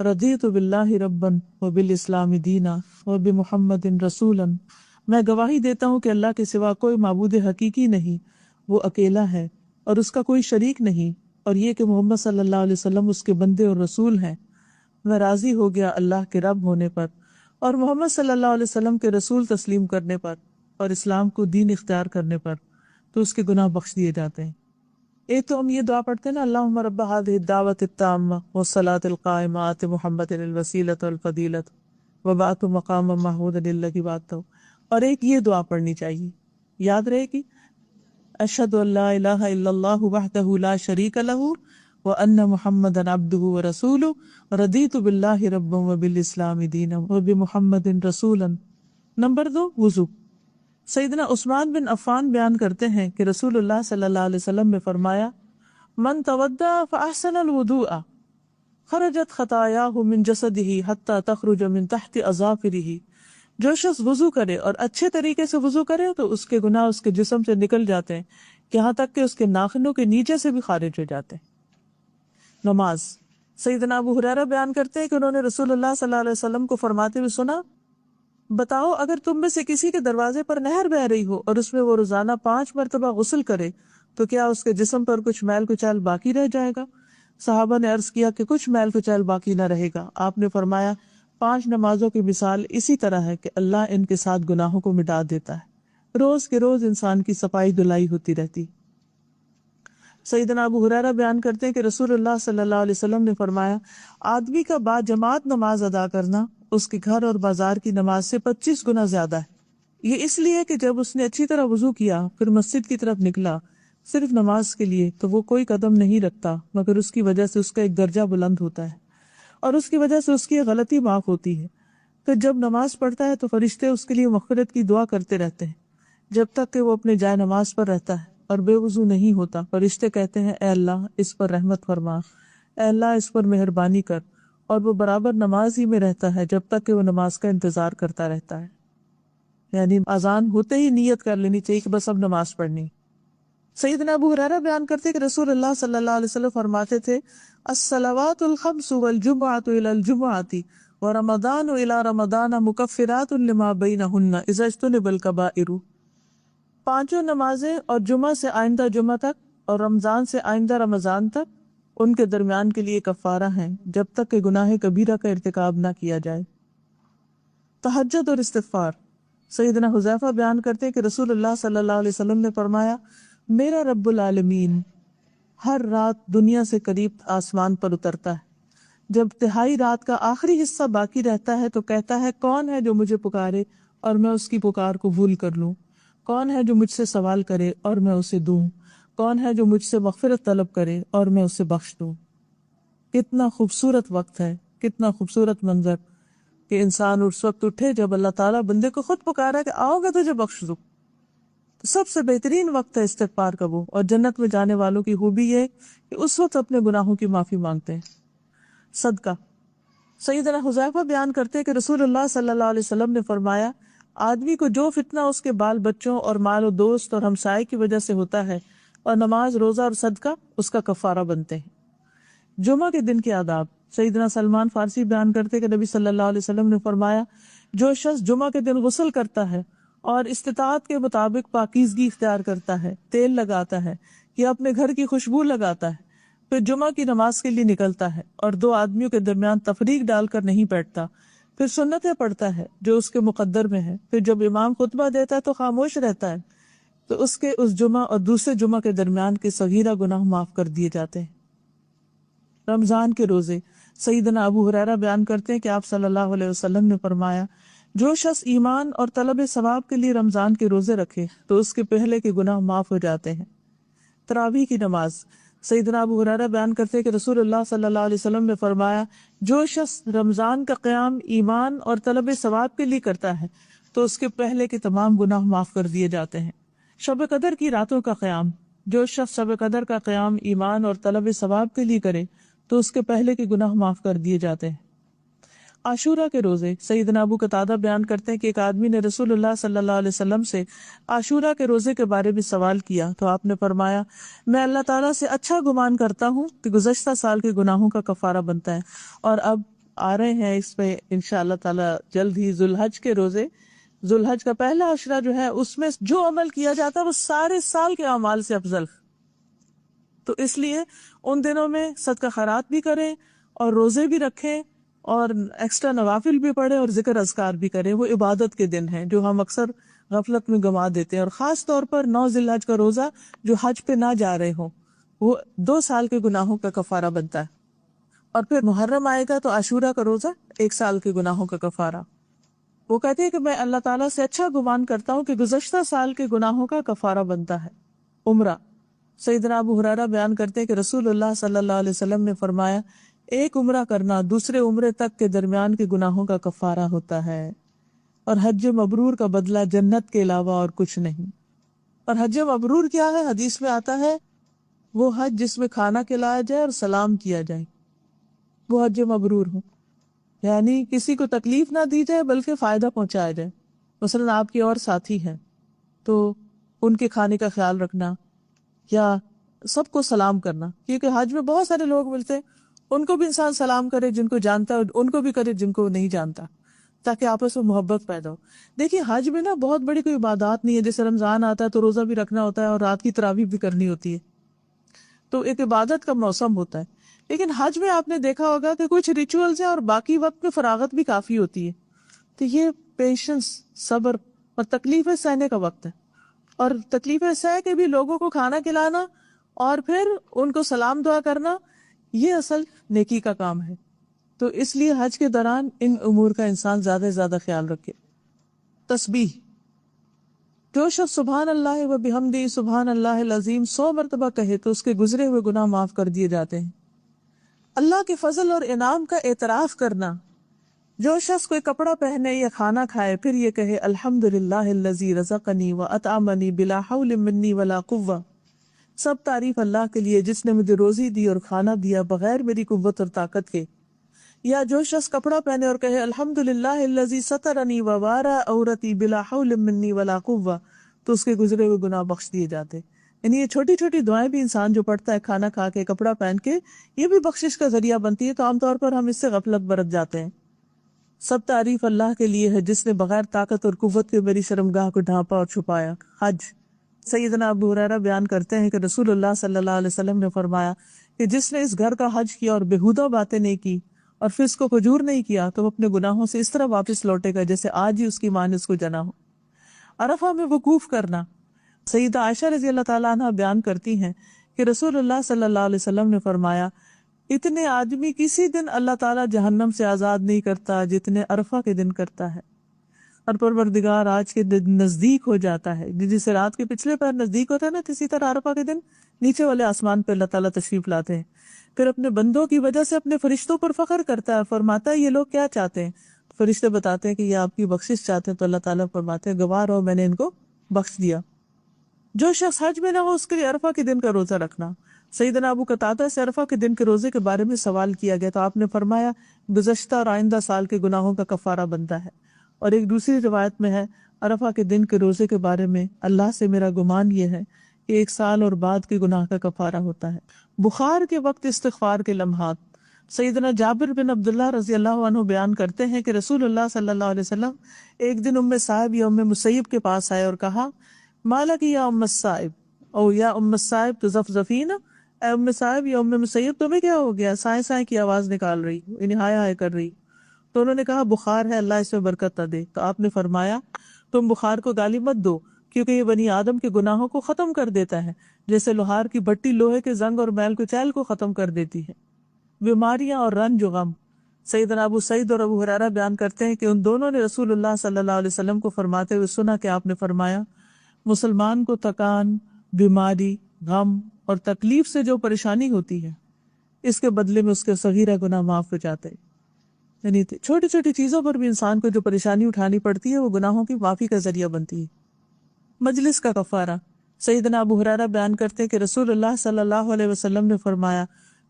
رضیت باللہ ربا وبالاسلام دینا وبمحمد رسولا. میں گواہی دیتا ہوں کہ اللہ کے سوا کوئی معبود حقیقی نہیں، وہ اکیلا ہے اور اس کا کوئی شریک نہیں، اور یہ کہ محمد صلی اللہ علیہ وسلم اس کے بندے اور رسول ہیں. میں راضی ہو گیا اللہ کے رب ہونے پر اور محمد صلی اللہ علیہ وسلم کے رسول تسلیم کرنے پر اور اسلام کو دین اختیار کرنے پر، تو اس کے گناہ بخش دیے جاتے ہیں. ایک تو ہم یہ دعا پڑھتے ہیں نا، اللہم رب هذه الدعوة التامة والصلاة القائمة آت محمد الوسیلۃ والفضیلۃ وبعثہ مقاما محمودا الذی وعدتہ. اور ایک یہ دعا پڑھنی چاہیے، یاد رہے گی، اشہد ان لا الہ الا اللہ وحدہ لا شریک لہ وان محمدا عبدہ ورسولہ رضیت باللہ ربا وبالاسلام دینا وبمحمد رسولا. نمبر 2، وضو. سیدنا عثمان بن عفان بیان کرتے ہیں کہ رسول اللہ صلی اللہ علیہ وسلم نے فرمایا، من تودع فاحسن الوضوء خرجت خطایاہ من جسدہ حتی تخرج من تحت اظافرہ. جو شخص وضو کرے اور اچھے طریقے سے وضو کرے تو اس کے گناہ اس کے جسم سے نکل جاتے ہیں، یہاں تک کہ اس کے ناخنوں کے نیچے سے بھی خارج ہو جاتے ہیں. نماز. سیدنا ابو ہریرہ بیان کرتے ہیں کہ انہوں نے رسول اللہ صلی اللہ علیہ وسلم کو فرماتے ہوئے سنا، بتاؤ اگر تم میں سے کسی کے دروازے پر نہر بہہ رہی ہو اور اس میں وہ روزانہ 5 مرتبہ غسل کرے تو کیا اس کے جسم پر کچھ میل کچیل باقی رہ جائے گا؟ صحابہ نے عرض کیا کہ کچھ میل کچیل باقی نہ رہے گا. آپ نے فرمایا 5 نمازوں کی مثال اسی طرح ہے کہ اللہ ان کے ساتھ گناہوں کو مٹا دیتا ہے. روز کے روز انسان کی صفائی دھلائی ہوتی رہتی. سیدنا ابو ہریرہ بیان کرتے ہیں کہ رسول اللہ صلی اللہ علیہ وسلم نے فرمایا، آدمی کا با جماعت نماز ادا کرنا اس کے گھر اور بازار کی نماز سے 25 گنا زیادہ ہے۔ یہ اس لیے کہ جب اس نے اچھی طرح وضو کیا پھر مسجد کی طرف نکلا صرف نماز کے لیے تو وہ کوئی قدم نہیں رکھتا مگر اس کی وجہ سے اس کا ایک درجہ بلند ہوتا ہے اور اس کی وجہ سے اس کی غلطی معاف ہوتی ہے۔ پھر جب نماز پڑھتا ہے تو فرشتے اس کے لیے مغفرت کی دعا کرتے رہتے ہیں جب تک کہ وہ اپنے جائے نماز پر رہتا ہے اور بے وضو نہیں ہوتا۔ فرشتے کہتے ہیں، اے اللہ اس پر رحمت فرما، اے اللہ اس پر مہربانی کر، اور وہ برابر نماز ہی میں رہتا ہے جب تک کہ وہ نماز کا انتظار کرتا رہتا ہے۔ یعنی اذان ہوتے ہی نیت کر لینی چاہیے کہ بس اب نماز پڑھنی۔ سیدنا ابو ہریرہ بیان کرتے کہ رسول اللہ صلی اللہ علیہ وسلم فرماتے تھے، الصلوات الخمس والجمعۃ الی الجمعۃ ورمضان الی رمضان مکفرات لما بینہن اذا اجتنب الکبائر۔ پانچوں نمازیں اور جمعہ سے آئندہ جمعہ تک اور رمضان سے آئندہ رمضان تک ان کے درمیان کے لیے کفارہ ہیں جب تک کہ گناہ کبیرہ کا ارتکاب نہ کیا جائے۔ تہجد اور استغفار۔ سیدنا حذیفہ بیان کرتے کہ رسول اللہ صلی اللہ علیہ وسلم نے فرمایا، میرا رب العالمین ہر رات دنیا سے قریب آسمان پر اترتا ہے، جب تہائی رات کا آخری حصہ باقی رہتا ہے تو کہتا ہے، کون ہے جو مجھے پکارے اور میں اس کی پکار قبول کر لوں؟ کون ہے جو مجھ سے سوال کرے اور میں اسے دوں؟ کون ہے جو مجھ سے مغفرت طلب کرے اور میں اسے بخش دوں؟ کتنا خوبصورت وقت ہے، کتنا خوبصورت منظر کہ انسان اس وقت اٹھے جب اللہ تعالیٰ بندے کو خود پکارا کہ آؤ گا تجھے بخش دوں۔ تو سب سے بہترین وقت ہے استغفار کا وہ، اور جنت میں جانے والوں کی خوبی یہ کہ اس وقت اپنے گناہوں کی معافی مانگتے ہیں۔ صدقہ۔ سیدنا حذیفہ بیان کرتے کہ رسول اللہ صلی اللہ علیہ وسلم نے فرمایا، آدمی کو جو فتنہ اس کے بال بچوں اور مال و دوست اور ہمسائے کی وجہ سے ہوتا ہے اور نماز، روزہ اور صدقہ اس کا کفارہ بنتے ہیں۔ جمعہ کے دن کے آداب۔ سیدنا سلمان فارسی بیان کرتے کہ نبی صلی اللہ علیہ وسلم نے فرمایا، جو شخص جمعہ کے دن غسل کرتا ہے اور استطاعت کے مطابق پاکیزگی اختیار کرتا ہے، تیل لگاتا ہے یا اپنے گھر کی خوشبو لگاتا ہے، پھر جمعہ کی نماز کے لیے نکلتا ہے اور دو آدمیوں کے درمیان تفریق ڈال کر نہیں بیٹھتا، پھر سنتیں پڑھتا ہے جو اس کے مقدر میں ہے، پھر جب امام خطبہ دیتا ہے تو خاموش رہتا ہے، تو اس کے اس جمعہ اور دوسرے جمعہ کے درمیان کے صغیرہ گناہ معاف کر دیے جاتے ہیں۔ رمضان کے روزے۔ سیدنا ابو ہریرہ بیان کرتے ہیں کہ آپ صلی اللہ علیہ وسلم نے فرمایا، جو شخص ایمان اور طلب ثواب کے لیے رمضان کے روزے رکھے تو اس کے پہلے کے گناہ معاف ہو جاتے ہیں۔ تراویح کی نماز۔ سیدنا ابو ہریرہ بیان کرتے ہیں کہ رسول اللہ صلی اللہ علیہ وسلم نے فرمایا، جو شخص رمضان کا قیام ایمان اور طلب ثواب کے لیے کرتا ہے تو اس کے پہلے کے تمام گناہ معاف کر دیے جاتے ہیں۔ شب قدر کی راتوں کا قیام۔ جو شخص شب قدر کا قیام ایمان اور طلب ثواب کے لیے کرے تو اس کے پہلے کے گناہ معاف کر دیے جاتے ہیں۔ عاشورہ کے روزے۔ سیدنا ابو قتادہ بیان کرتے ہیں کہ ایک آدمی نے رسول اللہ صلی اللہ علیہ وسلم سے عاشورہ کے روزے کے بارے میں سوال کیا تو آپ نے فرمایا، میں اللہ تعالیٰ سے اچھا گمان کرتا ہوں کہ گزشتہ سال کے گناہوں کا کفارہ بنتا ہے، اور اب آ رہے ہیں اس پہ انشاءاللہ تعالیٰ جلد ہی ذوالحج کے روزے۔ ذوالحج کا پہلا عشرہ جو ہے اس میں جو عمل کیا جاتا ہے وہ سارے سال کے اعمال سے افضل، تو اس لیے ان دنوں میں صدقہ خیرات بھی کریں اور روزے بھی رکھیں اور ایکسٹرا نوافل بھی پڑھیں اور ذکر اذکار بھی کریں۔ وہ عبادت کے دن ہیں جو ہم اکثر غفلت میں گنوا دیتے ہیں، اور خاص طور پر 9 ذی الحج کا روزہ جو حج پہ نہ جا رہے ہوں، وہ 2 سال کے گناہوں کا کفارہ بنتا ہے۔ اور پھر محرم آئے گا تو عاشورہ کا روزہ 1 سال کے گناہوں کا کفارہ۔ وہ کہتے ہیں کہ میں اللہ تعالیٰ سے اچھا گمان کرتا ہوں کہ گزشتہ سال کے گناہوں کا کفارہ بنتا ہے۔ عمرہ۔ سیدنا ابو ہریرہ بیان کرتے ہیں کہ رسول اللہ صلی اللہ علیہ وسلم نے فرمایا، ایک عمرہ کرنا دوسرے عمرے تک کے درمیان کے گناہوں کا کفارہ ہوتا ہے، اور حج مبرور کا بدلہ جنت کے علاوہ اور کچھ نہیں۔ اور حج مبرور کیا ہے؟ حدیث میں آتا ہے وہ حج جس میں کھانا کھلایا جائے اور سلام کیا جائے، وہ حج مبرور ہو، یعنی کسی کو تکلیف نہ دی جائے بلکہ فائدہ پہنچایا جائے۔ مثلا آپ کے اور ساتھی ہیں تو ان کے کھانے کا خیال رکھنا یا سب کو سلام کرنا، کیونکہ حج میں بہت سارے لوگ ملتے ہیں، ان کو بھی انسان سلام کرے جن کو جانتا ہے، ان کو بھی کرے جن کو نہیں جانتا، تاکہ آپس میں محبت پیدا ہو۔ دیکھیے حج میں نا بہت بڑی کوئی عبادات نہیں ہے، جیسے رمضان آتا ہے تو روزہ بھی رکھنا ہوتا ہے اور رات کی تراویح بھی کرنی ہوتی ہے، تو ایک عبادت کا موسم ہوتا ہے۔ لیکن حج میں آپ نے دیکھا ہوگا کہ کچھ ریچولز ہیں اور باقی وقت میں فراغت بھی کافی ہوتی ہے، تو یہ پیشنس، صبر اور تکلیفیں سہنے کا وقت ہے، اور تکلیفیں سہ کے بھی لوگوں کو کھانا کھلانا اور پھر ان کو سلام دعا کرنا، یہ اصل نیکی کا کام ہے۔ تو اس لیے حج کے دوران ان امور کا انسان زیادہ سے زیادہ خیال رکھے۔ تسبیح، جو شخص سبحان اللہ و بحمدہ سبحان اللہ العظیم 100 مرتبہ کہے تو اس کے گزرے ہوئے گناہ معاف کر دیے جاتے ہیں۔ اللہ کے فضل اور انعام کا اعتراف کرنا، جو شخص کوئی کپڑا پہنے یا کھانا کھائے پھر یہ کہے الحمدللہ الذی رزقنی واطعمنی بلا حول منی ولا قوہ، سب تعریف اللہ کے لیے جس نے مجھے روزی دی اور کھانا دیا بغیر میری قوت اور طاقت کے۔ یا جو شخص کپڑا پہنے اور کہے الحمدللہ الذی سترنی ووارا عورتی بلا حول منی ولا قوہ، تو اس کے گزرے ہوئے گناہ بخش دیے جاتے۔ یعنی یہ چھوٹی چھوٹی دعائیں بھی انسان جو پڑھتا ہے کھانا کھا کے کپڑا پہن کے، یہ بھی بخشش کا ذریعہ بنتی ہے۔ تو عام طور پر ہم اس سے غفلت برت جاتے ہیں۔ سب تعریف اللہ کے لیے ہے جس نے بغیر طاقت اور قوت کے میری شرمگاہ کو ڈھانپا اور چھپایا۔ حج، سیدنا ابو ہریرہ بیان کرتے ہیں کہ رسول اللہ صلی اللہ علیہ وسلم نے فرمایا کہ جس نے اس گھر کا حج کیا اور بےہودہ باتیں نہیں کی اور فسق و فجور نہیں کیا تو وہ اپنے گناہوں سے اس طرح واپس لوٹے گا جیسے آج ہی اس کی ماں نے اس کو جنا ہو۔ عرفہ میں وقوف کرنا، سیدہ عائشہ رضی اللہ تعالیٰ عنہ بیان کرتی ہیں کہ رسول اللہ صلی اللہ علیہ وسلم نے فرمایا اتنے آدمی کسی دن اللہ تعالیٰ جہنم سے آزاد نہیں کرتا جتنے عرفہ کے دن کرتا ہے، اور پروردگار آج کے دن نزدیک ہو جاتا ہے، جسے رات کے پچھلے پہر نزدیک ہوتا ہے نا، اسی طرح عرفہ کے دن نیچے والے آسمان پہ اللہ تعالیٰ تشریف لاتے ہیں، پھر اپنے بندوں کی وجہ سے اپنے فرشتوں پر فخر کرتا ہے، فرماتا ہے یہ لوگ کیا چاہتے ہیں؟ فرشتے بتاتے ہیں کہ یہ آپ کی بخشش چاہتے ہیں، تو اللہ تعالیٰ فرماتے ہیں گواہ رہو میں نے ان کو بخش دیا۔ جو شخص حج میں نہ ہو اس کے لیے عرفہ کے دن کا روزہ رکھنا۔ سیدنا ابو قتادہ سے عرفہ کے دن کے روزے کے بارے میں سوال کیا گیا تو آپ نے فرمایا گزشتہ اور آئندہ سال کے گناہوں کا کفارہ بنتا ہے۔ اور ایک دوسری روایت میں ہے عرفہ کے دن کے روزے کے بارے میں اللہ سے میرا گمان یہ ہے کہ 1 سال اور بعد کے گناہ کا کفارہ ہوتا ہے۔ بخار کے وقت استغفار کے لمحات، سیدنا جابر بن عبداللہ رضی اللہ عنہ بیان کرتے ہیں کہ رسول اللہ صلی اللہ علیہ وسلم ایک دن ام صائب یا ام مسیب کے پاس آئے اور کہا مالک یا ام الصائب او یا ام الصائب تزفزفین، اے ام صائب یا ام مسیب تمہیں کیا ہو گیا، سائیں سائیں کی آواز نکال رہی، یعنی ہائے ہائے کر رہی۔ تو انہوں نے کہا بخار ہے، اللہ اس میں برکت نہ دے۔ تو آپ نے فرمایا تم بخار کو گالی مت دو کیونکہ یہ بنی آدم کے گناہوں کو ختم کر دیتا ہے، جیسے لوہار کی بھٹی لوہے کے زنگ اور میل کچیل کو ختم کر دیتی ہے۔ بیماریاں اور رنج و غم، سیدنا ابو سعید اور ابو ہریرہ بیان کرتے ہیں کہ ان دونوں نے رسول اللہ صلی اللہ علیہ وسلم کو فرماتے ہوئے سنا کہ آپ نے فرمایا مسلمان کو تکان، بیماری، غم اور تکلیف سے جو پریشانی ہوتی ہے اس کے بدلے میں اس کے صغیرہ گناہ معاف ہو جاتے ہیں۔ یعنی چھوٹی چھوٹی چیزوں پر بھی انسان کو جو پریشانی اٹھانی پڑتی ہے وہ گناہوں کی معافی کا ذریعہ بنتی ہے۔ مجلس کا کفارہ، سیدنا ابو ہریرہ بیان کرتے ہیں کہ رسول اللہ صلی اللہ علیہ وسلم نے فرمایا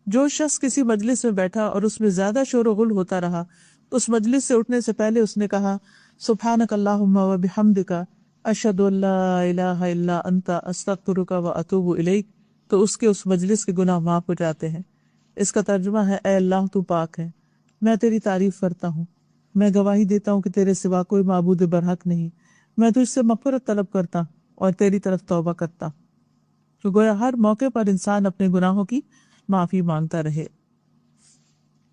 جو شخص کسی مجلس میں بیٹھا اور اس میں زیادہ شور و غل ہوتا رہا، اس مجلس سے اٹھنے سے پہلے اس نے کہا سبحانک اللہم و بحمدک اشہد ان لا الہ الا انت استغفرک و اتوب الیک، تو اس کے اس مجلس کے گناہ معاف ہو جاتے ہیں۔ اس کا ترجمہ ہے اے اللہ تو پاک ہے، میں تیری تعریف کرتا ہوں، میں گواہی دیتا ہوں کہ تیرے سوا کوئی معبود برحق نہیں، میں تجھ سے مغفرت طلب کرتا اور تیری طرف توبہ کرتا۔ تو گویا ہر موقع پر انسان اپنے گناہوں کی معافی مانگتا رہے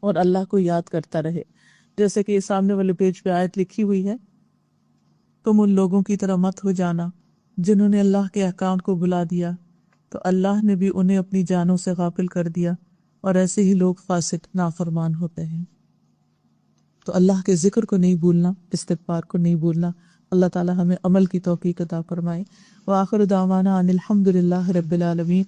اور اللہ کو یاد کرتا رہے، جیسے کہ سامنے والے پیج پہ آیت لکھی ہوئی ہے تم ان لوگوں کی طرح مت ہو جانا جنہوں نے اللہ کے احکام کو بھلا دیا تو اللہ نے بھی انہیں اپنی جانوں سے غافل کر دیا، اور ایسے ہی لوگ فاسق نافرمان ہوتے ہیں۔ تو اللہ کے ذکر کو نہیں بھولنا، استغفار کو نہیں بھولنا۔ اللہ تعالی ہمیں عمل کی توفیق عطا فرمائے۔ وآخر دعوانا ان الحمد للہ رب العالمین۔